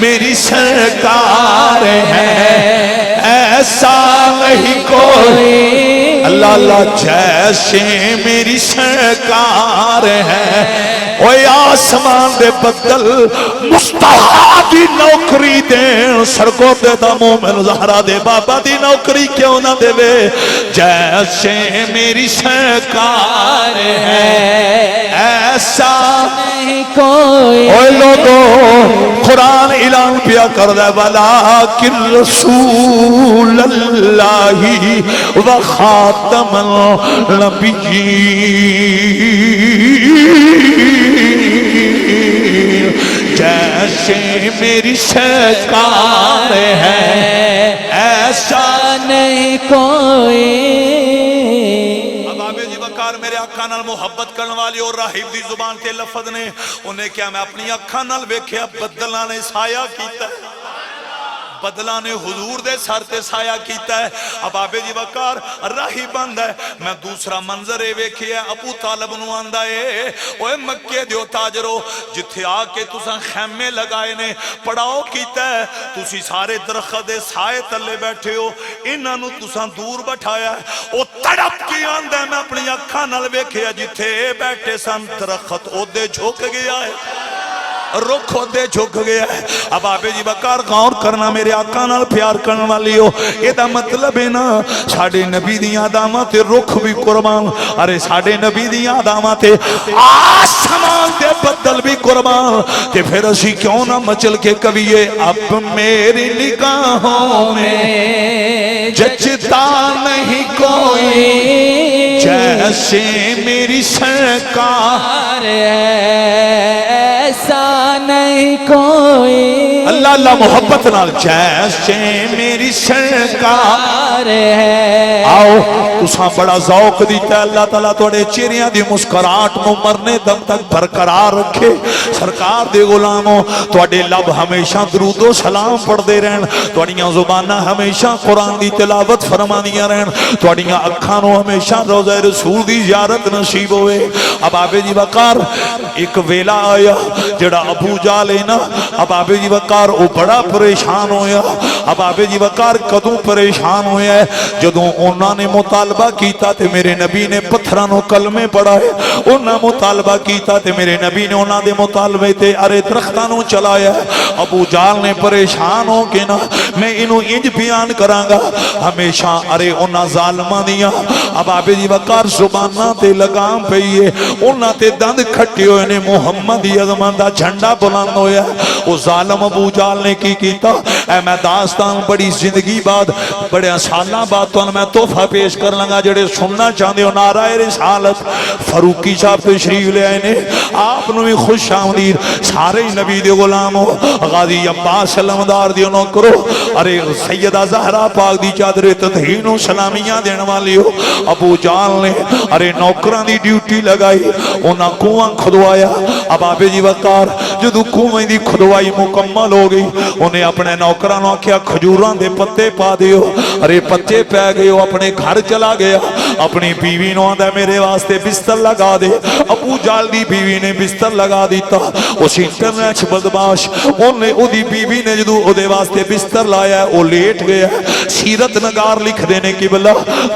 میری سرکار ہے ایسا نہیں کوئی اللہ اللہ جیسے میری سرکار ہے اوے آسمان دے بدل مصطفیٰ دی نوکری دیں سرکو دے دا مومن زہرا دے بابا دی نوکری کیوں نہ دے وے جیسے میری سرکار ہے ایسا ایسا نہیں کوئی اوے لوگو قرآن اعلان پیا کر دے ولیکن رسول اللہ و خاتم النبیین جیسے میری سرکار ہے ایسا نہیں کوئی اب آبے جی وقار میرے اکھاں نال محبت کرن والی اور راہب دی زبان تے لفظ نے انہیں کیا میں اپنی اکھاں نال ویکھیا بدلاں نے سایہ کیتا ہے بدلہ نے حضور دے سر تے سایہ کیتا ہے اب آبے جی وقار راہی بند ہے میں دوسرا منظر ویکھیا ہے ابو طالب نو آندا ہے اوے مکے دیو تاجرو جتھے آ کے تساں خیمے لگائے نے پڑاؤ کیتا ہے تسی سارے درخت دے سائے تلے بیٹھے ہو انہاں نو تساں دور بٹھایا ہے او تڑپ کے آندا ہے میں اپنی اکھاں نال ویکھیا جتھے بیٹھے سن درخت او دے جھک گیا ہے رخ دے جھک گیا ہے اب آبے جی وقار غور کرنا میرے آقا نال پیار کرنے والی ہو یہ دا مطلب ہے نا ساڑھے نبی دیاں دامات رخ بھی قربان ارے ساڑھے نبی دیاں دامات آسمان دے بدل بھی قربان کہ پھر اسی کیوں نہ مچل کے کبھیے اب میری نگاہوں میں جچتا نہیں کوئی جیسے میری سرکار ایسا نہیں کوئی اللہ اللہ محبت نال جیسے میری سرکار ہے آؤ تساں بڑا ذوق دیتا ہے اللہ تعالیٰ توڑے چیریاں دی مسکراہٹ نو مرنے دم تک برقرار رکھے سرکار دے غلاموں توڑے لب ہمیشہ درود و سلام پڑھ دے رہن توڑیاں زبانہ ہمیشہ قرآن دی تلاوت فرمانیاں رہن توڑیاں اکھانوں ہمیشہ روزہ رسول دی زیارت نصیب ہوئے اب آبے جی وقار ایک ویلا آیا جڑا ابو جال ہے نا اب آبے جی وقار او بڑا پریشان ہویا اب آبے جی وقار کدوں پریشان ہویا ہے جدوں انہاں نے مطالبہ کیتا تے میرے نبی نے پتھرانوں کلمے پڑھا ہے انہاں مطالبہ کیتا تے میرے نبی نے انہاں دے مطالبے تے ارے درختانوں چلایا ہے ابو جال نے پریشان ہو کے نا میں انہوں انج بیان کرانگا ہمیشہ ارے انہاں ظالمہ دیا اب آبے جی وقار زبانہ تے لگام پہیے انہاں تے دند کھٹے ہوئے نے محمد عظمان دا جھنڈا بلند ہویا وہ ظالم ابو جال نے کی کیتا اے میں داستان بڑی زندگی بعد بڑے سالہ بعد تو میں تحفہ پیش کر لگا جڑے سننا چاہتے ہو نعرہ رسالت فاروقی صاحب تشریف لے آئے نے آپ نے بھی خوش آمدید سارے نبی دے غلام ہو غازی عباس علمدار دی انہوں کرو ارے سیدہ زہرہ پاک دی چادر تطہین و سلامیاں دین والی ہو ابو جال نے ارے نوکران دی ڈیوٹی لگائی انہاں کنواں کھدوایا اب آبے جی وقار جدو کنویں دی کھدوائی مکمل ہو گئی انہیں اپنے نوکرانوں کیا کھجوراں دے پتے پا دیو ارے پتے پہ گئے اپنے گھر چلا گیا اپنی بیوی نو آدھا میرے واسطے بستر لگا دے ابو جال دی بیوی نے بستر لگا دیتا اس انٹرنیٹ بدماش انہیں او دی بیوی نے جدو او دے واسطے بستر لایا ہے او لیٹ گیا سیرت نگار لکھ دینے کی بلا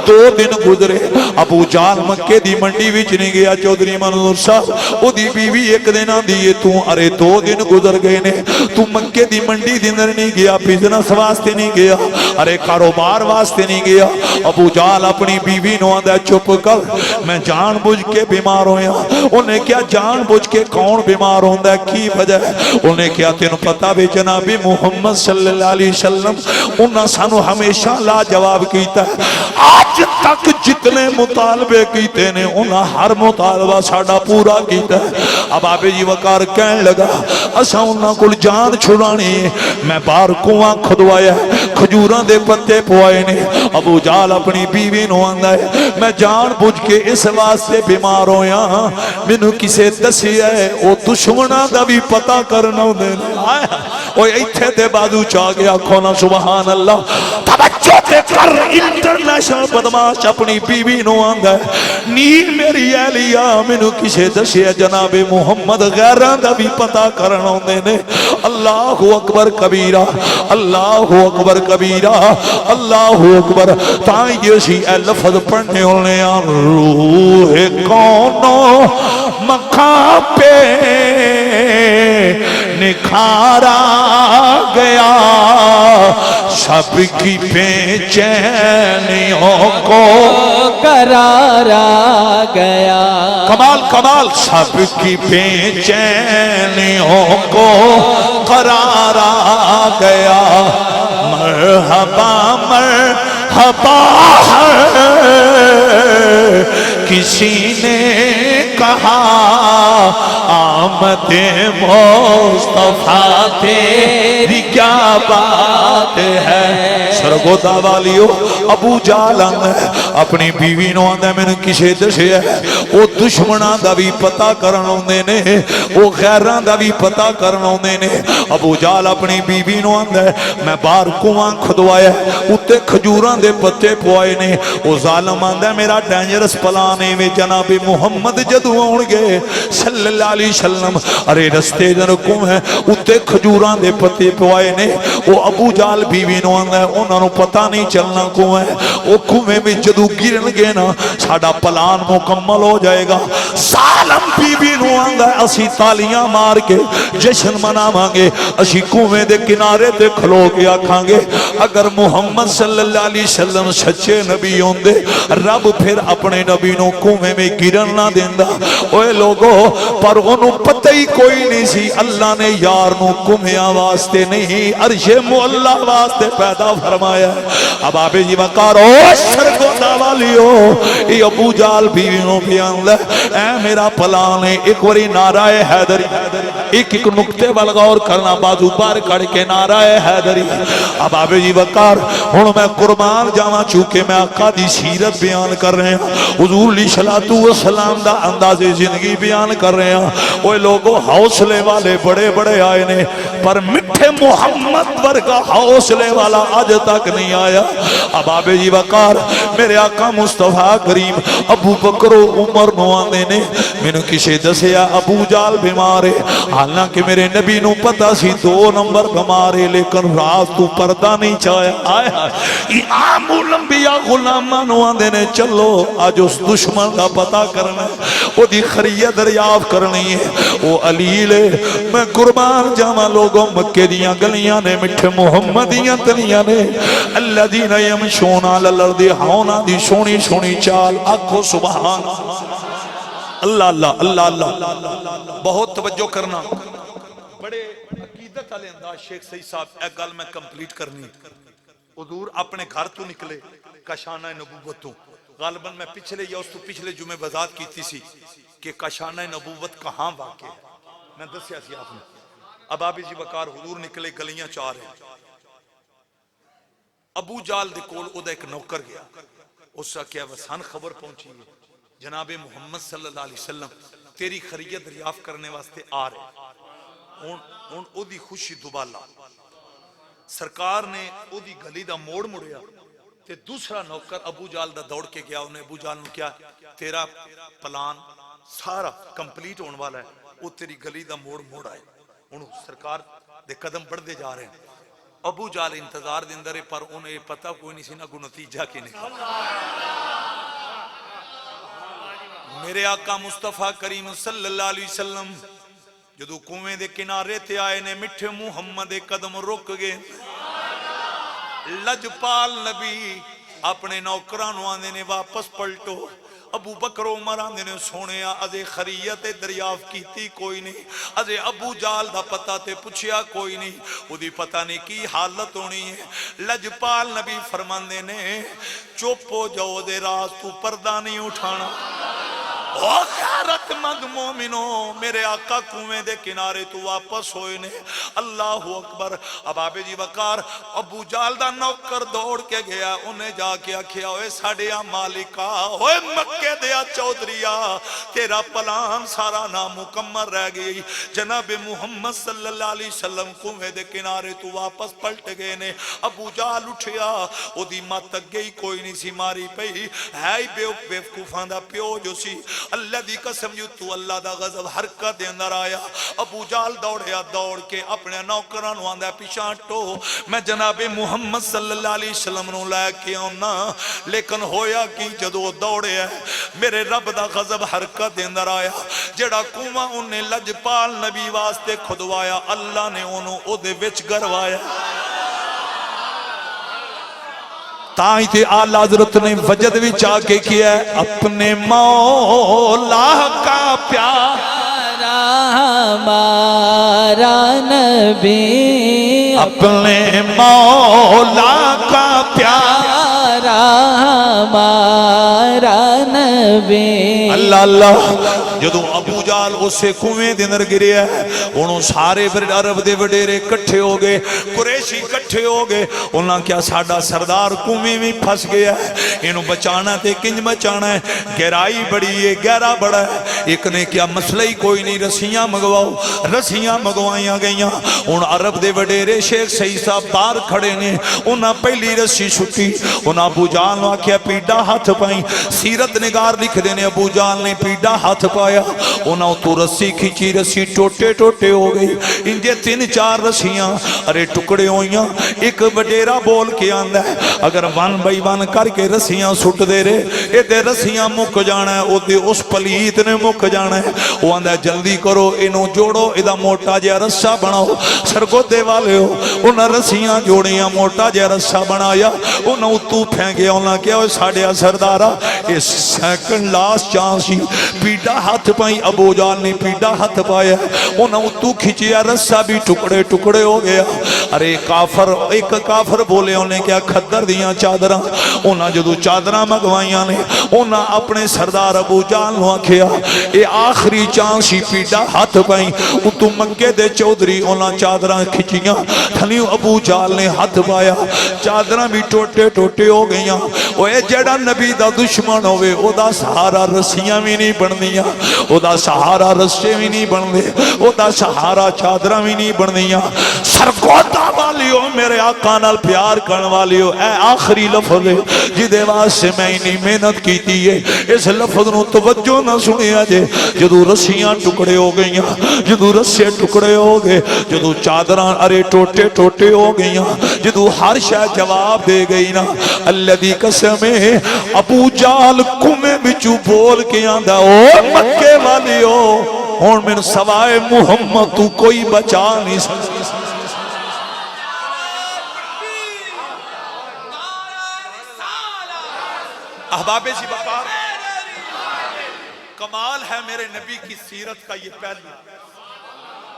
2 دن گزرے ابو جال مکے دی منڈی وچ نہیں گیا چودھری منظور صاحب او دی بیوی ایک دن دیئے تو ارے 2 دن گزر گئے نے تو مکے دی منڈی دنر نہیں گیا بزنس واسطے نہیں گیا ارے کاروبار واسطے نہیں گیا ابو جال اپنی بیوی نو آدھا چپ کر میں جان بوجھ کے بیمار ہویا انہیں کیا جان بوجھ کے کون بیمار ہوندہ کی وجہ ہے انہیں کیا تینوں پتا بھی جناب محمد صلی اللہ علیہ وسلم انہاں سانو ہمیشہ لا جواب کیتا ہے آج تک جتنے مطالبے کیتے نے انہاں ہر مطالبہ ساڑا پورا کیتا ہے اب آبے جی وقار کہنے لگا اسا انہاں کل جان چھڑانی میں بار کنواں کھدوایا کھجوراں دے پتے پوائے نے ابو جال اپنی بیوی نو آندہ ہے میں جان بوجھ کے اس واسطے بیمار ہویا مینوں کسے دسی ہے او دشمناں دا بھی پتہ کرنا دینا اوہ ایتھے دے بازو چاہ گیا کھونا سبحان اللہ توجہ دے کر انٹرنیشنل بدماش اپنی بیوی نو آندہ ہے نیل میری اہلیہ مینوں کسے دسی ہے جناب محمد غیران دا بھی پتہ کرنا دینے اللہ اکبر کبیرہ اللہ اکبر کبیرہ اللہ اکبر تائیں جیسی اے لفظ پڑھنے ہونے روح کونوں مکھاں پہ نکھارا گیا سب کی بے چینیوں کو قرارا گیا کمال کمال سب کی بے چینیوں کو قرارا گیا مرحبا مرحبا کسی نے کہا آمد مصطفیٰ تیری کیا بات ہے سرگودا والیو ابو جالن اپنی بیوی نو آندہ میں نے کسے دسے ہے وہ دشمنہ دا بھی پتا کرن ہوندے نے وہ غیران دا بھی پتا کرن ہوندے نے ابو جال اپنی بیوی نو آندہ میں بار کنوان کھدوایا اتے کھجوران دے پتے پوائے نے وہ ظالم آندہ میرا ڈینجرس پلانے میں جناب محمد جدو آنگے صلی اللہ علیہ وسلم ارے رستے دن کم ہے اتے کھجوران دے پتے پوائے نے وہ ابو جال بیوی نو آندہ ہے انہوں نے پتا نہیں چلنا کم ہے وہ کمیں میں جدو گرن گے نا ساڑا پلان مکمل ہو جائے گا ظالم بیوی نو آندہ ہے اسی تالیاں مار کے جشن منا مانگے اسی کمیں دے کنارے تے کھلو کے آکھاں گے اگر محمد صلی اللہ علیہ وسلم سچے نبی ہوندے رب پھر اپنے نبی نو کمیں میں گرن نہ دیندہ اوے لوگو پر انہوں پتہ ہی کوئی نہیں سی اللہ نے یار نو کمیں واسطے نہیں عرش مولا واسطے پیدا فرمایا اب آبے جی وقارو سرگودا والیو یہ ابو جال بیوینوں بیان لے اے میرا پلانے ایک وری نعرہ حیدری ایک ایک نکتے والغور کرنا بازو پار کڑ کے نعرہ حیدری اب آبے جی وقار ہونوں میں قربان جانا چونکہ میں آقا دی سیرت بیان کر رہے ہیں حضور علیہ السلام دا انداز زندگی بیان کر رہے ہیں وہ لوگوں حوصلے والے بڑے بڑے آئے نے پر مٹھے محمد ورگا حوصلے والا آج تک نہیں آیا اب آبے جی وقار میرے آقا مصطفیٰ کریم ابو بکر و عمر نوانے نے میں نے کسے دسیا ابو جال بیمارے حالانکہ میرے نبی نو پتا سی 2 نمبر بیمارے لیکن رات تو پردہ نہیں چاہیا آیا امام الانبیاء غلامان نوانے نے چلو آج اس دشمن کا پتا کرنا ہے وہ دی خریت دریاف کرنی ہے وہ علیل ہے میں قربان جاما لوگوں مکہ دیاں گلیاں نے مٹھے محمدیاں تلیاں نے اللہ دین یمشون علی الارض ہونا دی سونی سونی چال آکھو سبحان اللہ اللہ اللہ اللہ بہت توجہ کرنا بڑے عقیدت والے انداز شیخ سید صاحب ایک گل میں کمپلیٹ کرنی حضور اپنے گھر تو نکلے کاشانہ نبوت تو غالباً میں پچھلے یا اس تو پچھلے جمعے وضاحت کیتی سی کہ کاشانہ نبوت کہاں واقع ہے میں دسیا سی آپ نے اب آبی جی وقار حضور نکلے گلیاں چار ہیں ابو جال دے کول او دا ایک نوکر گیا اس سے کیا وسان خبر پہنچی ہے جناب محمد صلی اللہ علیہ وسلم تیری خریت دریافت کرنے واسطے آ رہے ان او دی خوشی دوبالا سرکار نے او دی گلی دا موڑ مڑیا تے دوسرا نوکر ابو جال دا دوڑ کے گیا انہیں ابو جال نے کیا تیرا پلان سارا کمپلیٹ ہونے والا ہے وہ تیری گلی دا موڑ موڑ آئے انہوں سرکار دے قدم بڑھ دے جا رہے ہیں ابو جال انتظار دے اندر پر انہیں پتہ کوئی نہیں سی نہ کو نتیجہ کی نہیں میرے آقا مصطفیٰ کریم صلی اللہ علیہ وسلم جدو کنویں دے کنارے تے آئے نے مٹھے محمد قدم رک گئے لجپال نبی اپنے نوکرانوں آنے نے واپس پلٹو ابو بکر عمر آنے نے سونے ازے خریت دریافت کیتی کوئی نہیں ازے ابو جال دا پتہ تے پوچھیا کوئی نہیں وہ دی پتہ نہیں کی حالت ہونی ہے لجپال نبی فرماندے نے چپ ہو جاؤ دے راز تو پردہ نہیں اٹھانا او خیرت مند مومنوں میرے آقا کنویں دے کنارے تو واپس ہوئے نے اللہ اکبر اب آبے جی وقار ابو جال دا نوکر دوڑ کے گیا انہیں جا کے آکھیا ہوئے ساڑیا مالکا ہوئے مکہ دیا چودریا تیرا پلان سارا نامکمل رہ گئی جناب محمد صلی اللہ علیہ وسلم کنویں دے کنارے تو واپس پلٹ گئے نے ابو جال اٹھیا او دی مات گئی کوئی نہیں سی ماری پئی ہے بے وقوفاں دا پیو جو سی اللہ دی قسم جو تو اللہ دا غضب حرکت دے اندر آیا. ابو جال دوڑیا, دوڑ کے اپنے نوکراں نوں آندا پیچھے ہٹو, میں جناب محمد صلی اللہ علیہ وسلم نوں لے کے آنا. لیکن ہویا کی جدو دوڑیا میرے رب دا غضب حرکت دے اندر آیا. جڑا کنواں انہیں لجپال نبی واسطے کھدوایا اللہ نے انہوں او دے وچ گروایا. تائیں تے آلہ حضرت نے وجد بھی چاہ کے کیا ہے اپنے مولا کا پیارا ہمارا نبی, اپنے مولا کا پیارا ہمارا نبی. اللہ اللہ. جدو ابو جال اسے کنویں دے اندر گریا ہے انہوں سارے عرب دے وڈیرے کٹھے ہو گئے, قریشی کٹھے ہو گئے. انہاں کیا ساڈا سردار کنویں میں پھنس گیا ہے, انہوں بچانا تے کنج بچانا ہے, گہرائی بڑی ہے, گہرا بڑا ہے. ایک نے کیا مسئلہ ہی کوئی نہیں, رسیاں منگواؤ. رسیاں منگوائیاں گئیاں. ان عرب دے وڈیرے شیخ سعید صاحب باہر کھڑے نے, انہاں پہلی رسی چھٹی, انہاں ابو جال نو آکھیا پیڈا ہاتھ پائیں. سیرت نگار لکھ دینے ابو جال نے پیڈا ہاتھ پایا, انہوں تو رسی کھچی, رسی ٹوٹے ٹوٹے ہو گئی. انجھے 3-4 رسیاں ارے ٹکڑے ہوئیاں. ایک وڈیرا بول کے آندہ ہے اگر 1 بائی 1 کر کے رسیاں سٹ دے رہے اے دے رسیاں مک جانا ہے, او دے اس پلیت نے مک جانا ہے. وہ آندہ ہے جلدی کرو انہوں جوڑو, ادھا موٹا جیا رسہ بناؤ. سرگودے والے ہو انہوں رسیاں جوڑیاں, موٹا جیا رسہ بنایا, انہوں تو پھینگے. انہوں کیا ہوئے ساڑھے سردارہ اس سیکنڈ لاسٹ چانسی پیڈا ہاتھ پائیں. ابو جال نے پیڈا ہاتھ پایا, انہوں تو کھچیا, رسہ بھی ٹکڑے ٹکڑے ہو گیا. ارے کافر, ایک کافر بولے انہیں کیا کھدر دیاں چادرہ. انہوں جدو چادرہ مگوائیاں نے انہوں اپنے سردار ابو جال نو آکھیا اے آخری چانسی پیڈا ہاتھ پائیں. تو مکے دے چودری انہوں چادرہ کھچیاں, تھلیوں ابو جال نے ہاتھ پایا, چادرہ بھی ٹوٹے ٹوٹے ہو گئیاں. اے جڑا نبی دا دشمن ہوئے او دا سہارا رسیاں بھی نہیں بن دیاں, او دا سہارا رسے بھی نہیں بن دے, او دا سہارا چادرہ بھی نہیں بن دیاں. سرگودا والیو میرے آقا نال پیار کرن والیو, اے آخری لفظ ہے جدے واسطے میں انہی محنت کیتی ہے. اس لفظ نو توجہ نہ سنیا جے. جدو رسیاں ٹکڑے ہو گئیاں, جدو رسے ٹکڑے ہو گئے, جدو چادران ارے ٹوٹے ٹوٹے ہو گئیاں, جدو ہر شے جواب دے گئی نا, اللہ دی قسم ہے ابو جال کنویں وچوں بول کے آندا او مکے والیو ہن من سوائے محمد تو کوئی بچا نہیں سکتا. احباب سی بکار, کمال ہے میرے نبی کی سیرت کا یہ پہلو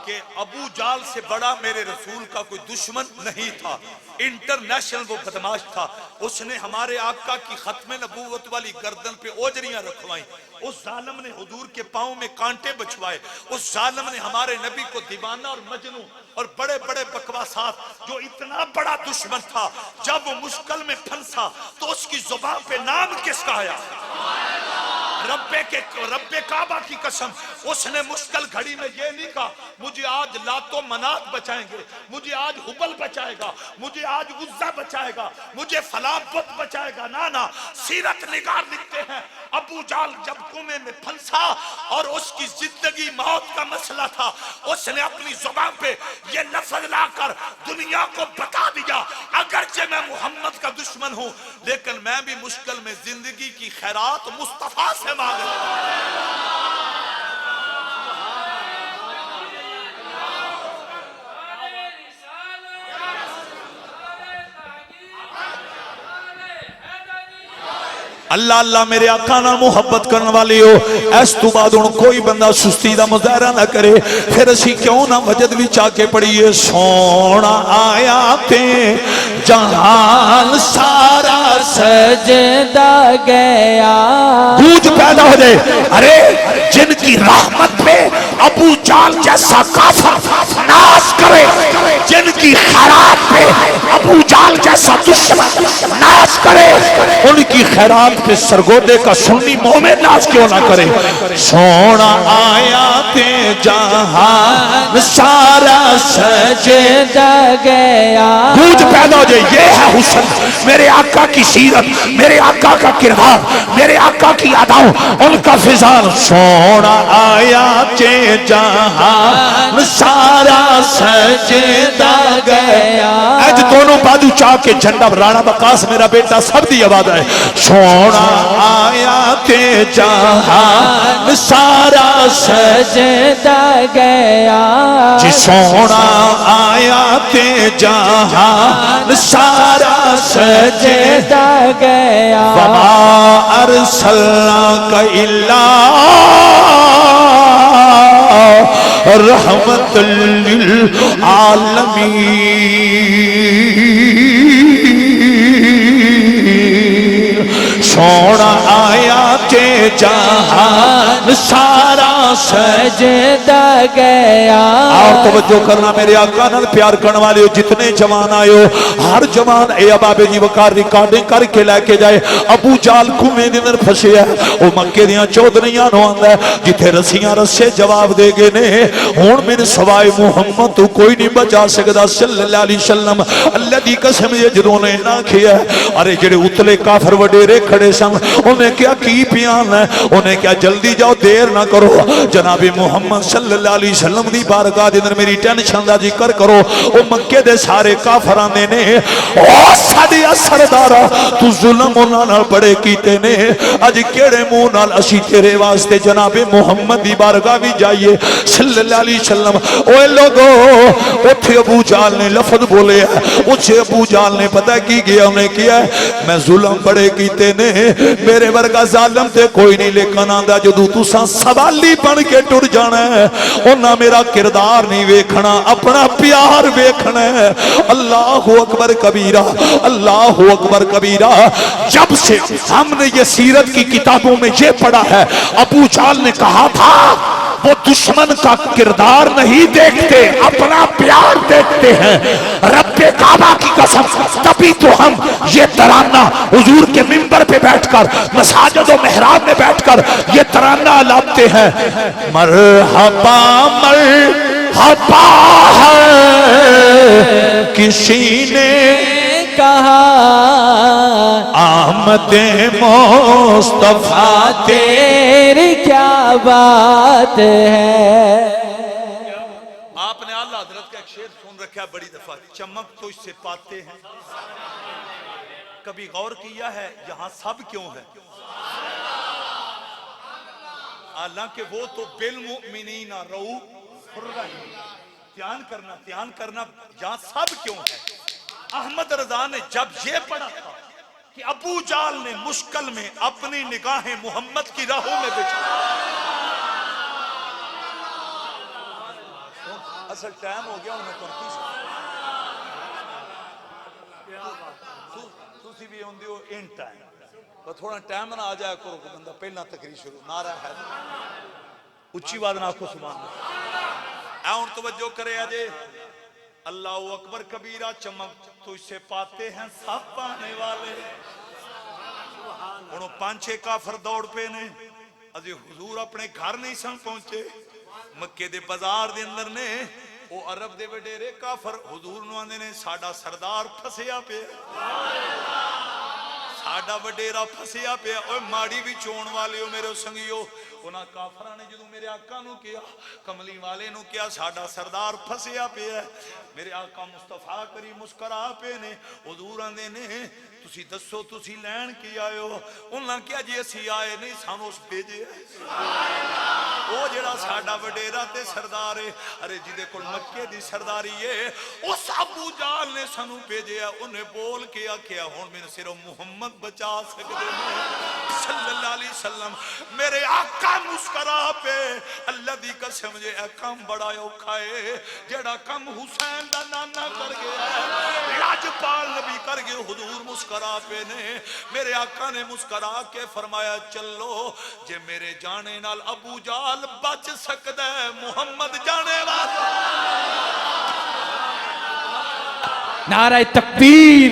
کہ ابو جال سے بڑا میرے رسول کا کوئی دشمن نہیں تھا. انٹرنیشنل وہ بدماش تھا. اس نے ہمارے آقا کی ختم نبوت والی گردن پہ اوجریاں رکھوائیں. اس ظالم نے حضور کے پاؤں میں کانٹے بچھوائے. اس ظالم نے ہمارے نبی کو دیوانہ اور مجنون اور بڑے بڑے بکواسات, جو اتنا بڑا دشمن تھا جب وہ مشکل میں پھنسا تو اس کی زبان پہ نام کس کا آیا؟ رب کعبہ کی قسم. اس نے مشکل گھڑی میں یہ نہیں کہا مجھے آج لات و منات بچائیں گے, مجھے آج حبل بچائے گا, مجھے آج عزہ بچائے گا, مجھے فلاں بت بچائے گا. نا سیرت نگار لکھتے ہیں ابو جال جب کنویں میں پھنسا اور اس کی زندگی موت کا مسئلہ تھا, اس نے اپنی زبان پہ یہ لفظ لا کر دنیا کو بتا دیا اگرچہ میں محمد کا دشمن ہوں لیکن میں بھی مشکل میں زندگی کی خیرات مصطفیٰ سے مانگتا ہوں. اللہ اللہ میرے آقا نہ محبت کرنے والی ہو. اس تو بعد ان کوئی بندہ سستی دا مظاہرہ نہ کرے. پھر اسی کیوں نہ وجد بھی چاہ کے پڑھئے سونا آیا تے جہان سارا سجدہ گیا. گوج پیدا ہو جائے ارے جن کی رحمت پہ ابو جال جیسا کافر ناز کرے، جن کی خیرات پہ ابو جال جیسا دشمن ناز کرے، ان کی خیرات پہ سرگودے کا سنی مومن ناز کیوں نہ کرے؟ سونا آیا تے جہان سارا سجدہ گیا، گونج پیدا ہو جائے، یہ ہے حسن میرے آقا کی سیرت، میرے آقا کا کردار، میرے آقا کی اداؤں، ان کا فضان۔ سونا آیا تے جہان سارا سجدہ گیا، اج دونوں بادو چاہ کے جھنڈا رانا بکاس میرا بیٹا سب دی آواز ہے۔ سونا آیا تے جہان سارا سجدہ گیا، جی سونا آیا تے جہان سارا سجدہ گیا، وما ارسلناک الا رحمت للعالمین۔ سونا آیا تے جہان سارا سجدہ گیا۔ اور توجہ کرنا میرے آقا نال پیار کرنے والے ہو، جتنے جوان آئے ہو، ہر جوان اے ابابے جی وقار ریکارڈنگ کر کے لے کے جائے۔ ابو جال کھومے دے اندر پھسے ہے، وہ مکے دیاں چودھریاں نو آندا ہے، جتھے رسیاں رسے جواب دے گے نے، ہون میرے سوائے محمد تو کوئی نہیں بچا سکدا صلی اللہ علیہ وسلم۔ اللہ دی قسم یہ جدوں نے نہ کیا، ارے جڑے اتلے کافر وڈیرے کھڑے سن، انہیں کیا کی پیان ہے، انہیں کیا جلدی جاؤ دیر نہ کرو، جناب محمد صلی اللہ علیہ وسلم دی بارگاہ دے اندر میری ٹینشن دا ذکر کرو۔ او مکے دے سارے کافراں دے نے، او ساڈے سردارا تو ظلم انہاں نال بڑے کیتے نے، اج کیڑے منہ نال اسی تیرے واسطے جناب محمد دی بارگاہ بھی جائیے صلی اللہ علیہ وسلم۔ اوے لوگو اوتھے ابو جال نے لفظ بولے ہے، اوتھے ابو جال نے پتہ کی گیا، انہیں کیا ہے میں ظلم بڑے کیتے نے، میرے ورگا ظالم تے کوئی نہیں، لیکن آندا جدوں تساں سوالی بن کے ٹر جانا ہے، انہاں میرا کردار نہیں ویکھنا، اپنا پیار ویکھنا ہے۔ اللہ اکبر کبیرہ، اللہ اکبر کبیرہ۔ جب سے ہم نے یہ سیرت کی کتابوں میں یہ پڑھا ہے، ابو جال نے کہا تھا وہ دشمن کا کردار نہیں دیکھتے، اپنا پیار دیکھتے ہیں۔ رب کعبہ کی قسم، تبھی تو ہم یہ ترانہ حضور کے منبر پہ بیٹھ کر، مساجد و محراب میں بیٹھ کر یہ ترانہ لاتے ہیں۔ مرحبا مرحبا ہے کسی نے کہا آمد مصطفیٰ تیری کیا بات ہے۔ آپ نے اعلیٰ حضرت کا ایک شعر سن رکھا ہے بڑی دفعہ، چمک تو اس سے پاتے ہیں، کبھی غور کیا ہے یہاں سب کیوں ہے؟ حالانکہ وہ تو بالمؤمنین رؤوف الرحیم۔ دھیان کرنا یہاں سب کیوں ہے؟ احمد رضا نے جب یہ پڑھا تھا کہ ابو جال نے مشکل میں اپنی نگاہیں محمد کی راہوں میں بچھا، اصل ٹائم ہو گیا انہیں کرتی سے تُسی بھی ہوں دیو ان ٹائم، تھوڑا ٹائم نہ آ جائے کرو کہ بندہ پہلا تقریر شروع نعرہ ہے اچھی بات نہ آکھو سبحان اللہ۔ اون توجہ کرے آجے اللہ اکبر کبیرہ، چمک تو اس سے پاتے ہیں سب پانے والے۔ انہوں 5-6 کافر دوڑ پہ نے، ازی حضور اپنے گھر نہیں سن پہنچے، مکے دے بازار دے اندر نے، وہ عرب دے وڈیرے کافر حضور نو آندے نے ساڈا سردار پھسیا پہ، ساڈا وڈیرا پھسیا پہ، اوہ ماڑی بھی چون والے ہو میرے سنگیو۔ انہاں کافرہ نے جدوں میرے آقا نو کیا، کملی والے نو کیا، ساڈا سردار پھسیا پہ ہے، میرے آقا مصطفیٰ کریم مسکرا پہ نے، حضور آندے نے تسی دسو تسی لین کی آئے ہو؟ انہاں کیا جی اسی آئے نہیں سانو اس بھیجے، وہ جڑا ساڈا وڈیرا تے سردار ہے، ارے جی دے کل مکے دی سرداری ہے، اس ابو جال نے سانو بھیجے ہے، انہیں بول کے آکھیا ہون میں صرف محمد بچا سکتے ہیں صلی اللہ علیہ وسلم۔ میرے آقا مسکرا پہ، اللہ دی قسم جے اے کم بڑا اوکھا ہے، جڑا کم حسین دا نانا کر گیا ہے، لاجپال نبی کر گئے، حضور مسکرا پہ نے، میرے آقا نے مسکرا کے فرمایا چلو جے میرے جانے نال ابو جال بچ بچ سکدا ہے محمد جانے والا نعرہ تکبیر،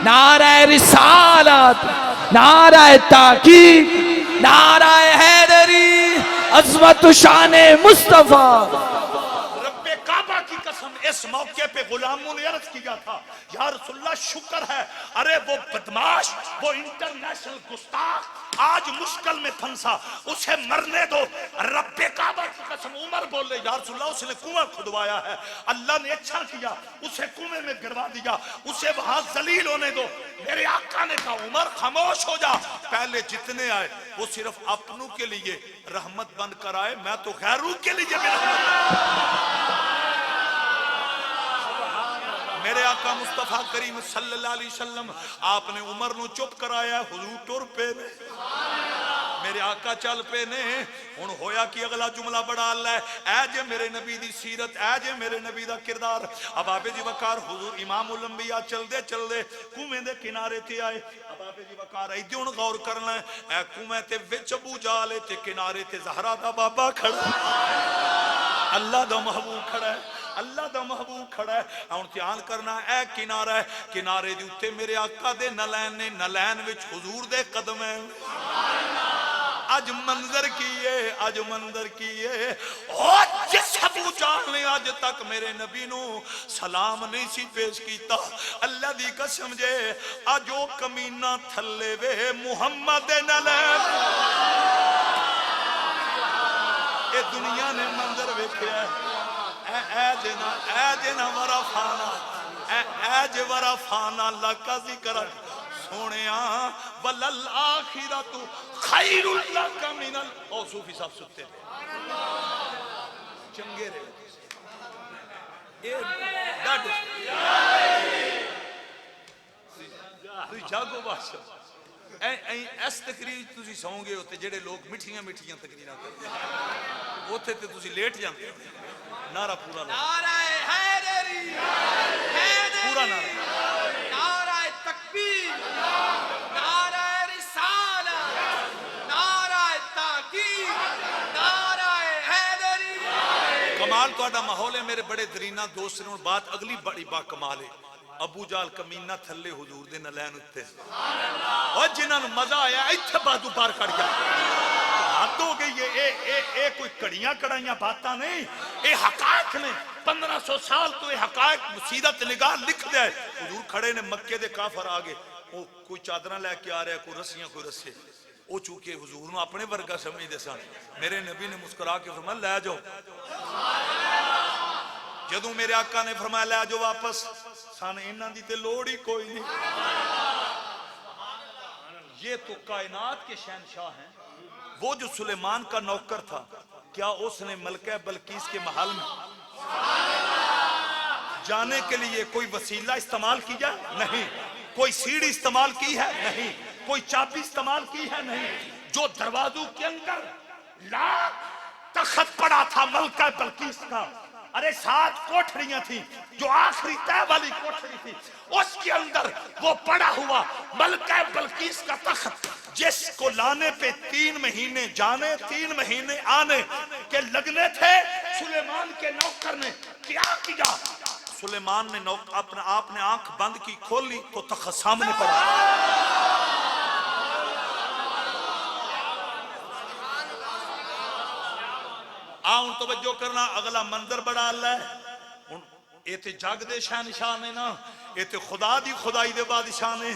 نعرہ رسالت، نعرہ تحقیق، نعرہ حیدری، عظمت و شان مصطفیٰ. رب کعبہ کی قسم اس موقع پہ غلاموں نے عرض کیا تھا یا رسول اللہ شکر ہے، ارے وہ بدماش، وہ انٹرنیشنل گستاخ آج مشکل میں پھنسا، اسے مرنے دو. رب کعبہ کی قسم عمر بول رہے یا رسول اللہ اس نے کنواں کھدوایا ہے، اللہ نے اچھا کیا اسے کنویں میں گروا دیا، اسے وہاں ذلیل ہونے دو. میرے آقا نے کہا عمر خاموش ہو جا، پہلے جتنے آئے وہ صرف اپنوں کے لیے رحمت بن کر آئے، میں تو غیروں کے لیے بھی رحمت. میرے آقا مصطفیٰ کریم صلی اللہ علیہ وسلم آپ نے عمر نو چپ کرایا، حضور ٹر پہ نے، میرے آقا چل پہ نے. ہن ہویا کہ اگلا جملہ بڑا اللہ ہے، اے جے میرے نبی دی سیرت، اے جے میرے نبی دا کردار. اب آپ جی وقار حضور امام الانبیاء چل دے کنویں دے کنارے تے آئے. اب آپ جی وقار ایدے ہن غور کرنا ہے، اے کنویں تے وچ ابو جہل تے کنارے تے زہرا دا بابا کھڑا، اللہ دا محبوب کھڑا ہے، اللہ دا محبوب کھڑا ہے. ہن دھیان کرنا، اے کنارہ ہے، کنارے دی اوتے میرے آقا دے نلین نے، نلین وچ حضور دے قدم ہیں. اج منظر کیے، اج منظر کیے، اور جس ابو جہل نے آج تک میرے نبی نو سلام نہیں سی پیش کیتا، اللہ دی قسم جے اج او کمینہ تھلے وے محمد نلین. اے دنیا نے منظر ویکھیا ہے، اے جنا ورفانا، اے جے ورفانا لکا ذکر سونیا وللآخرت خیر لک من او صوفی صاحب سکتے رہے چنگے رہے تو جاگو بادشاہ اس تقریر تسی سوں گے ہوتے جڑے لوگ مٹھیاں مٹھیاں تقریراں کرتے ہیں اوتھے تے تسی لیٹ جاندے نعرہ پورا نعرہ حیدری، پورا نعرہ، نعرہ تکبیر، نعرہ رسالت، نعرہ تحقیق، نعرہ حیدری. کمال تو اڈا ماحول ہے میرے بڑے درینہ دوست نے. بات اگلی بڑی با کمال ہے، ابو جال کمینہ تھلے حضور دے نلین اتے اور جنہاں نو مزہ آیا ایتھے بادو پار کر گیا. حد ہو گئی ہے، اے کوئی کڑیاں کڑائیاں باتاں نہیں، اے حقائق نے. 1500 سال تو اے حقائق سیرت نگاہ لکھ دے. حضور کھڑے نے، مکے دے کافر آگے، وہ کوئی چادرہ لے کے آ رہا ہے، کوئی رسیاں کوئی رسے. وہ چونکہ حضور نو اپنے ورگا سمجھ دے سن، میرے نبی نے مسکرا کے فرمایا لے جاؤ. جدوں میرے آقا نے فرمایا لے جاؤ واپس، سان انہاں دی تے لوڑ ہی کوئی نہیں. یہ تو کائنات کے شہنشاہ ہیں. وہ جو سلیمان کا نوکر تھا، کیا اس نے ملکہ بلقیس کے محل میں جانے کے لیے کوئی وسیلہ استعمال کیا؟ نہیں. کوئی سیڑھی استعمال کی ہے؟ نہیں. کوئی چابی استعمال کی ہے؟ نہیں. جو دروازوں کے اندر لاکھ تخت پڑا تھا ملکہ بلقیس کا، ارے 7 کوٹھڑیاں تھیں، جو آخری تہ والی کوٹھڑی تھی اس کے اندر وہ پڑا ہوا ملکہ بلقیس کا تخت، جس کو لانے پہ 3 مہینے جانے 3 مہینے آنے کے لگنے تھے. سلیمان کے نوکر نے کیا کیا؟ سلیمان نے آپ نے آنکھ بند کی، کھولی تو تخت سامنے پڑا. آؤں توجہ کرنا، اگلا منظر بڑا اللہ ہے. یہ تے جگ دے شہنشاہ نے نا، یہ تے خدا دی خدائی دے بادشاہ نے.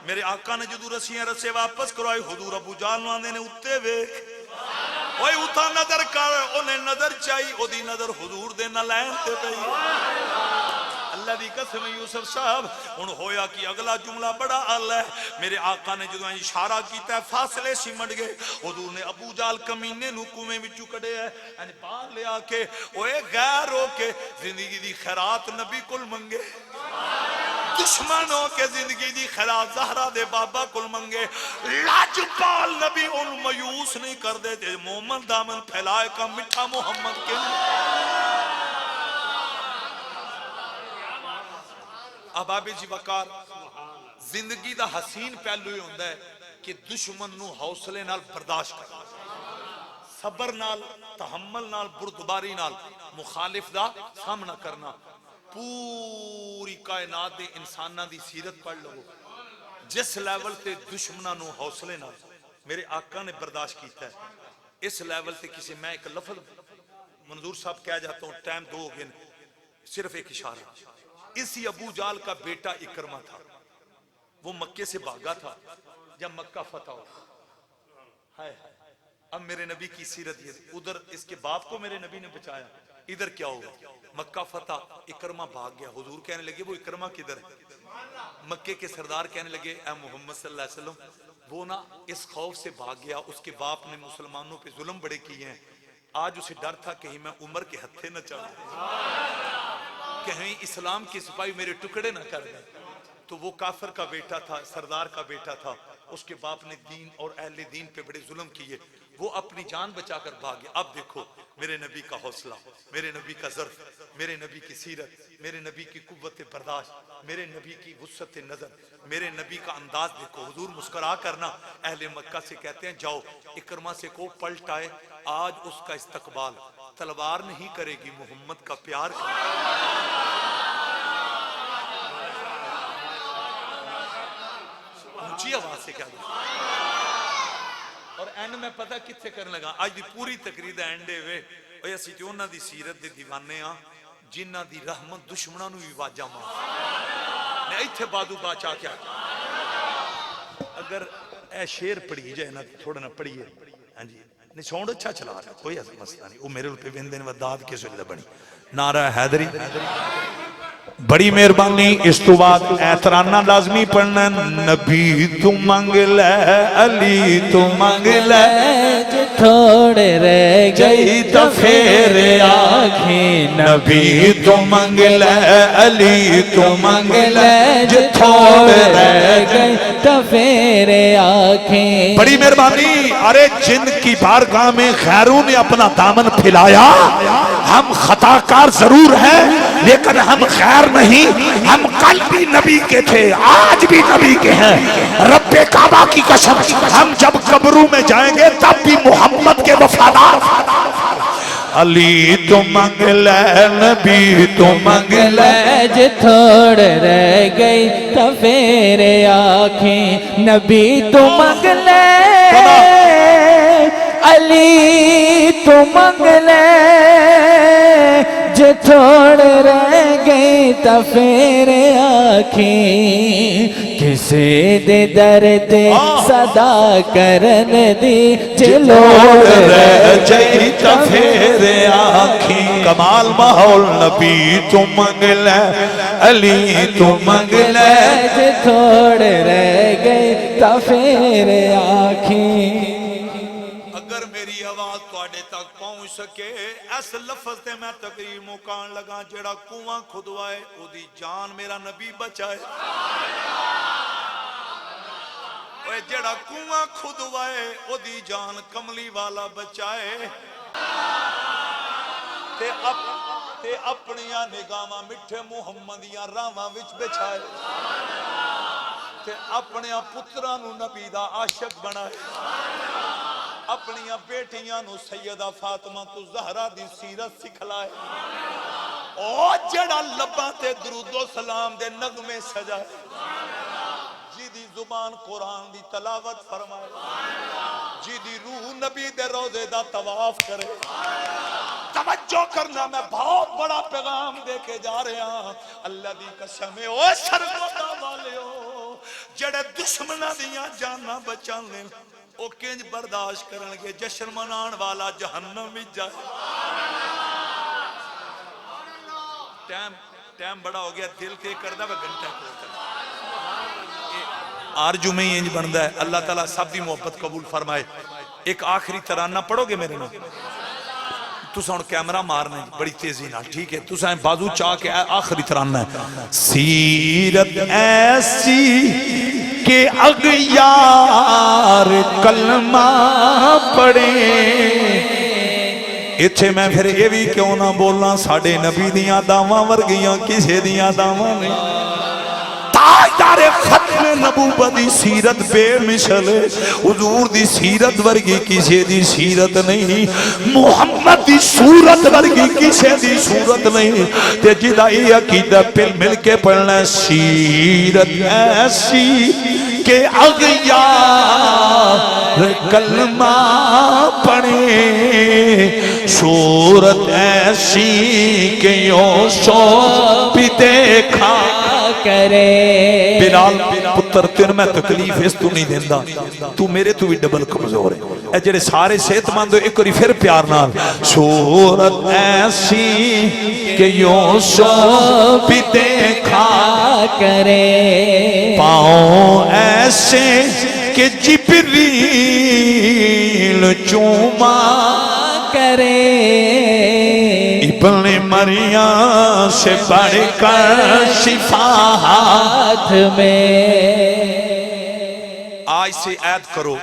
میرے آقا نے جدو رسیاں رسے واپس کروائی، حضور ابو جہل آندے نے اتے ویکھ، اوے اتھا نظر کر، انہیں نظر چاہی، او دی نظر حضور دے نلین تے پئی. اللہ دی قسم یوسف صاحب. ان ہویا کہ اگلا جملہ بڑا آلہ ہے. میرے آقا نے جدو اشارہ کیتا ہے فاصلے سمٹ گئے. حضور نے ابو جال کمینے نو کنویں وچوں کڈے ہے، باہر لے آ کے اوے غیر ہو کے زندگی دی خیرات نبی کول منگے، دشمن ہو کے زندگی دی خیرات زہرا دے بابا کول منگے. لاجپال نبی ان مایوس نہیں کر دے تے مومن دامن پھیلائے کا مٹھا محمد کے. اب آبی جی وقار زندگی دا حسین پہلو ہی ہوندہ ہے کہ دشمن نو حوصلے نال برداشت کر، صبر نال تحمل نال بردباری نال مخالف دا سامنا کرنا. پوری کائنات دے انساناں دی سیرت پڑھ لو جس لیول تے دشمناں نو حوصلے نال میرے آقا نے برداشت کیتا ہے اس لیول تے کسی میں ایک لفظ منظور صاحب کہہ جاتا ہوں ٹائم 2 ہو گئے صرف ایک اشارہ. اسی ابو جال کا بیٹا اکرمہ تھا وہ مکے سے بھاگا تھا جب مکہ فتح ہو. اب میرے نبی کی سیرت یہ ادھر اس کے باپ کو میرے نبی نے بچایا ادھر کیا ہوا مکہ فتح اکرمہ بھاگ گیا. حضور کہنے لگے وہ اکرمہ کدھر ہے؟ مکے کے سردار کہنے لگے اے محمد صلی اللہ علیہ وسلم وہ نا اس خوف سے بھاگ گیا اس کے باپ نے مسلمانوں پہ ظلم بڑے کیے ہیں آج اسے ڈر تھا کہیں میں عمر کے ہتھے نہ چڑھوں کہیں اسلام کے سپاہی میرے ٹکڑے نہ کر دیں. تو وہ کافر کا بیٹا تھا سردار کا بیٹا تھا اس کے باپ نے دین اور اہل دین پہ بڑے ظلم کیے وہ اپنی جان بچا کر بھاگے. اب دیکھو میرے نبی کا حوصلہ میرے نبی کا ظرف میرے نبی کی سیرت میرے نبی کی قوت برداشت میرے نبی کی وسعت نظر میرے نبی کا انداز دیکھو. حضور مسکرا کرنا اہل مکہ سے کہتے ہیں جاؤ اکرمہ سے کو پلٹ آئے آج اس کا استقبال تلوار نہیں کرے گی محمد کا پیار کرے اونچی آواز سے کیا اور اینڈ میں پتہ کتنے کرنے لگا آج دی پوری تقریر دا اینڈے ہوئے اوہ اسی جو انہاں دی سیرت دے دیوانے ہاں جنہاں دی رحمت دشمنوں نو بھی واجہ ماں میں ایتھے بادو باچا کیا اگر اے شیر پڑھی جائے نا تھوڑا نا پڑھیے ہاں جی نہیں ساؤنڈ اچھا چلا رہا کوئی ایسا مسئلہ نہیں وہ میرے روپے ویندے نے وداد کے سوچ بنی نعرہ حیدری بڑی مہربانی اس تو بعد اعترانہ لازمی پڑھنا نبی تو منگ لے علی تو منگ لے تھوڑے رہ گئی تو پھر آنکھیں نبی تو منگ لے علی تو منگ لے تھوڑے رہ گئی تو پھر آنکھیں. بڑی مہربانی ارے جن کی بارگاہ میں خیروں نے اپنا دامن پھیلایا ہم خطا کار ضرور ہیں لیکن ہم خیر نہیں ہم کل بھی نبی کے تھے آج بھی نبی کے ہیں رب کعبہ کی قسم ہم جب قبروں میں جائیں گے تب بھی محمد کے وفادار علی تو منگ لے نبی تو منگ لے جو تھوڑ رہ گئی تو پھر آنکھیں نبی تو منگ لے علی تو منگ لے جو تھوڑ رہ گئی تو پھر آنکھیں کسی دے درد صدا کرن دی جلوڑ رہ جئی تو پھر آنکھیں کمال ماحول نبی تو منگ لے علی تو منگ لے جو تھوڑ رہ گئی تو پھر آنکھیں. اگر میری آواز تواڈے تک پہنچ سکے اس لفظ تے میں تقریر مکان لگا جڑا کنواں کھدوائے او دی جان میرا نبی بچائے اوے جڑا کنواں کھدوائے او دی جان کملی والا بچائے تے اپنیاں نگاہاں مٹھے محمدیاں راواں وچ بچھائے تے اپنیاں پتراں نو نبی دا عاشق بنائے اپنیاں بیٹیاں نو سیدہ فاطمہ تو زہرا دی سیرت سکھلائے او جڑا لباں تے درود و سلام دے نغمے سجائے جی دی زبان قرآن دی تلاوت فرمائے جی دی روح نبی دے روزے دا طواف کرے. توجہ کرنا میں بہت بڑا پیغام دے کے جا رہا ہوں اللہ دی قسم ہے او سرگودا والیو جڑے دشمناں دیاں جاناں بچانے او کنج برداشت کرن گے جشن منان والا جہنم میں جائے. ٹائم بڑا ہو گیا دل کے کردہ وہ گھنٹہ کھولتا آرجو میں یہ بندہ ہے اللہ تعالیٰ سب دی محبت قبول فرمائے. ایک آخری ترانہ پڑھو گے میرے نام تو سن کیمرہ مارنا ہے بڑی تیزی نہ ٹھیک ہے تو سائیں بازو چاہ کے آخری ترانہ ہے سیرت ایسی کہ اغیار کلمہ پڑھیں اتھے میں پھر یہ بھی کیوں نہ بولنا ساڑھے نبی دیاں داواں ورگیاں کسے دیاں داواں نہیں تاجدار ختم نبوت دی سیرت بے مثل ہے، حضور دی سیرت ورگی کسی دی سیرت نہیں، محمد دی صورت ورگی کسی دی صورت نہیں، تے جدا یہ عقیدہ پھر مل کے پڑھنا سیرت ایسی کہ اغیار کلمہ پڑھے، صورت ایسی کہ یوں سو بھی دیکھا کرے۔ بلال پتر تین میں تکلیف اس تو نہیں دیندہ، تو میرے تو بھی ڈبل کمزور ہے، اے جڑے سارے صحت مند ہو ایک اور پھر پیار نال، صورت ایسی کہ یوں سو بھی دیکھا کرے، پاؤں ایسے کہ جبریل چوما کرے، ابن مریم سے بڑھ کر شفاعت میں۔ آج سے عید کرو،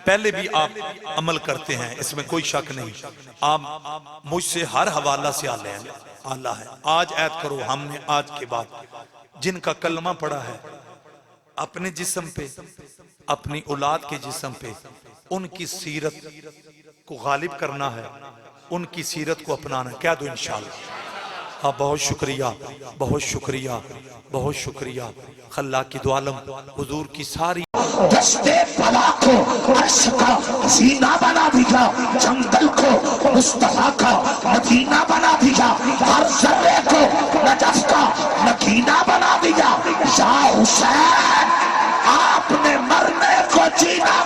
پہلے بھی آپ عمل کرتے ہیں، اس میں کوئی شک نہیں، آپ مجھ سے ہر حوالہ سے آلہ ہے، آج عید کرو۔ ہم نے آج کے بعد جن کا کلمہ پڑھا ہے اپنے جسم پہ، اپنی اولاد کے جسم پہ، ان کی سیرت کو غالب کرنا ہے، ان کی سیرت کو اپنانا ہے، کہہ دو انشاءاللہ۔ ہاں بہت شکریہ، بہت شکریہ، بہت شکریہ۔ خلا کی دو عالم حضور کی ساری دستے بلا کو عرش کا زینہ بنا دیا، جنگل کو مصطفیٰ کا مدینہ بنا دیا، ہر ذرے کو نجف کا مکینہ بنا دیا۔ یا حسین آپ نے مرنے کو جینا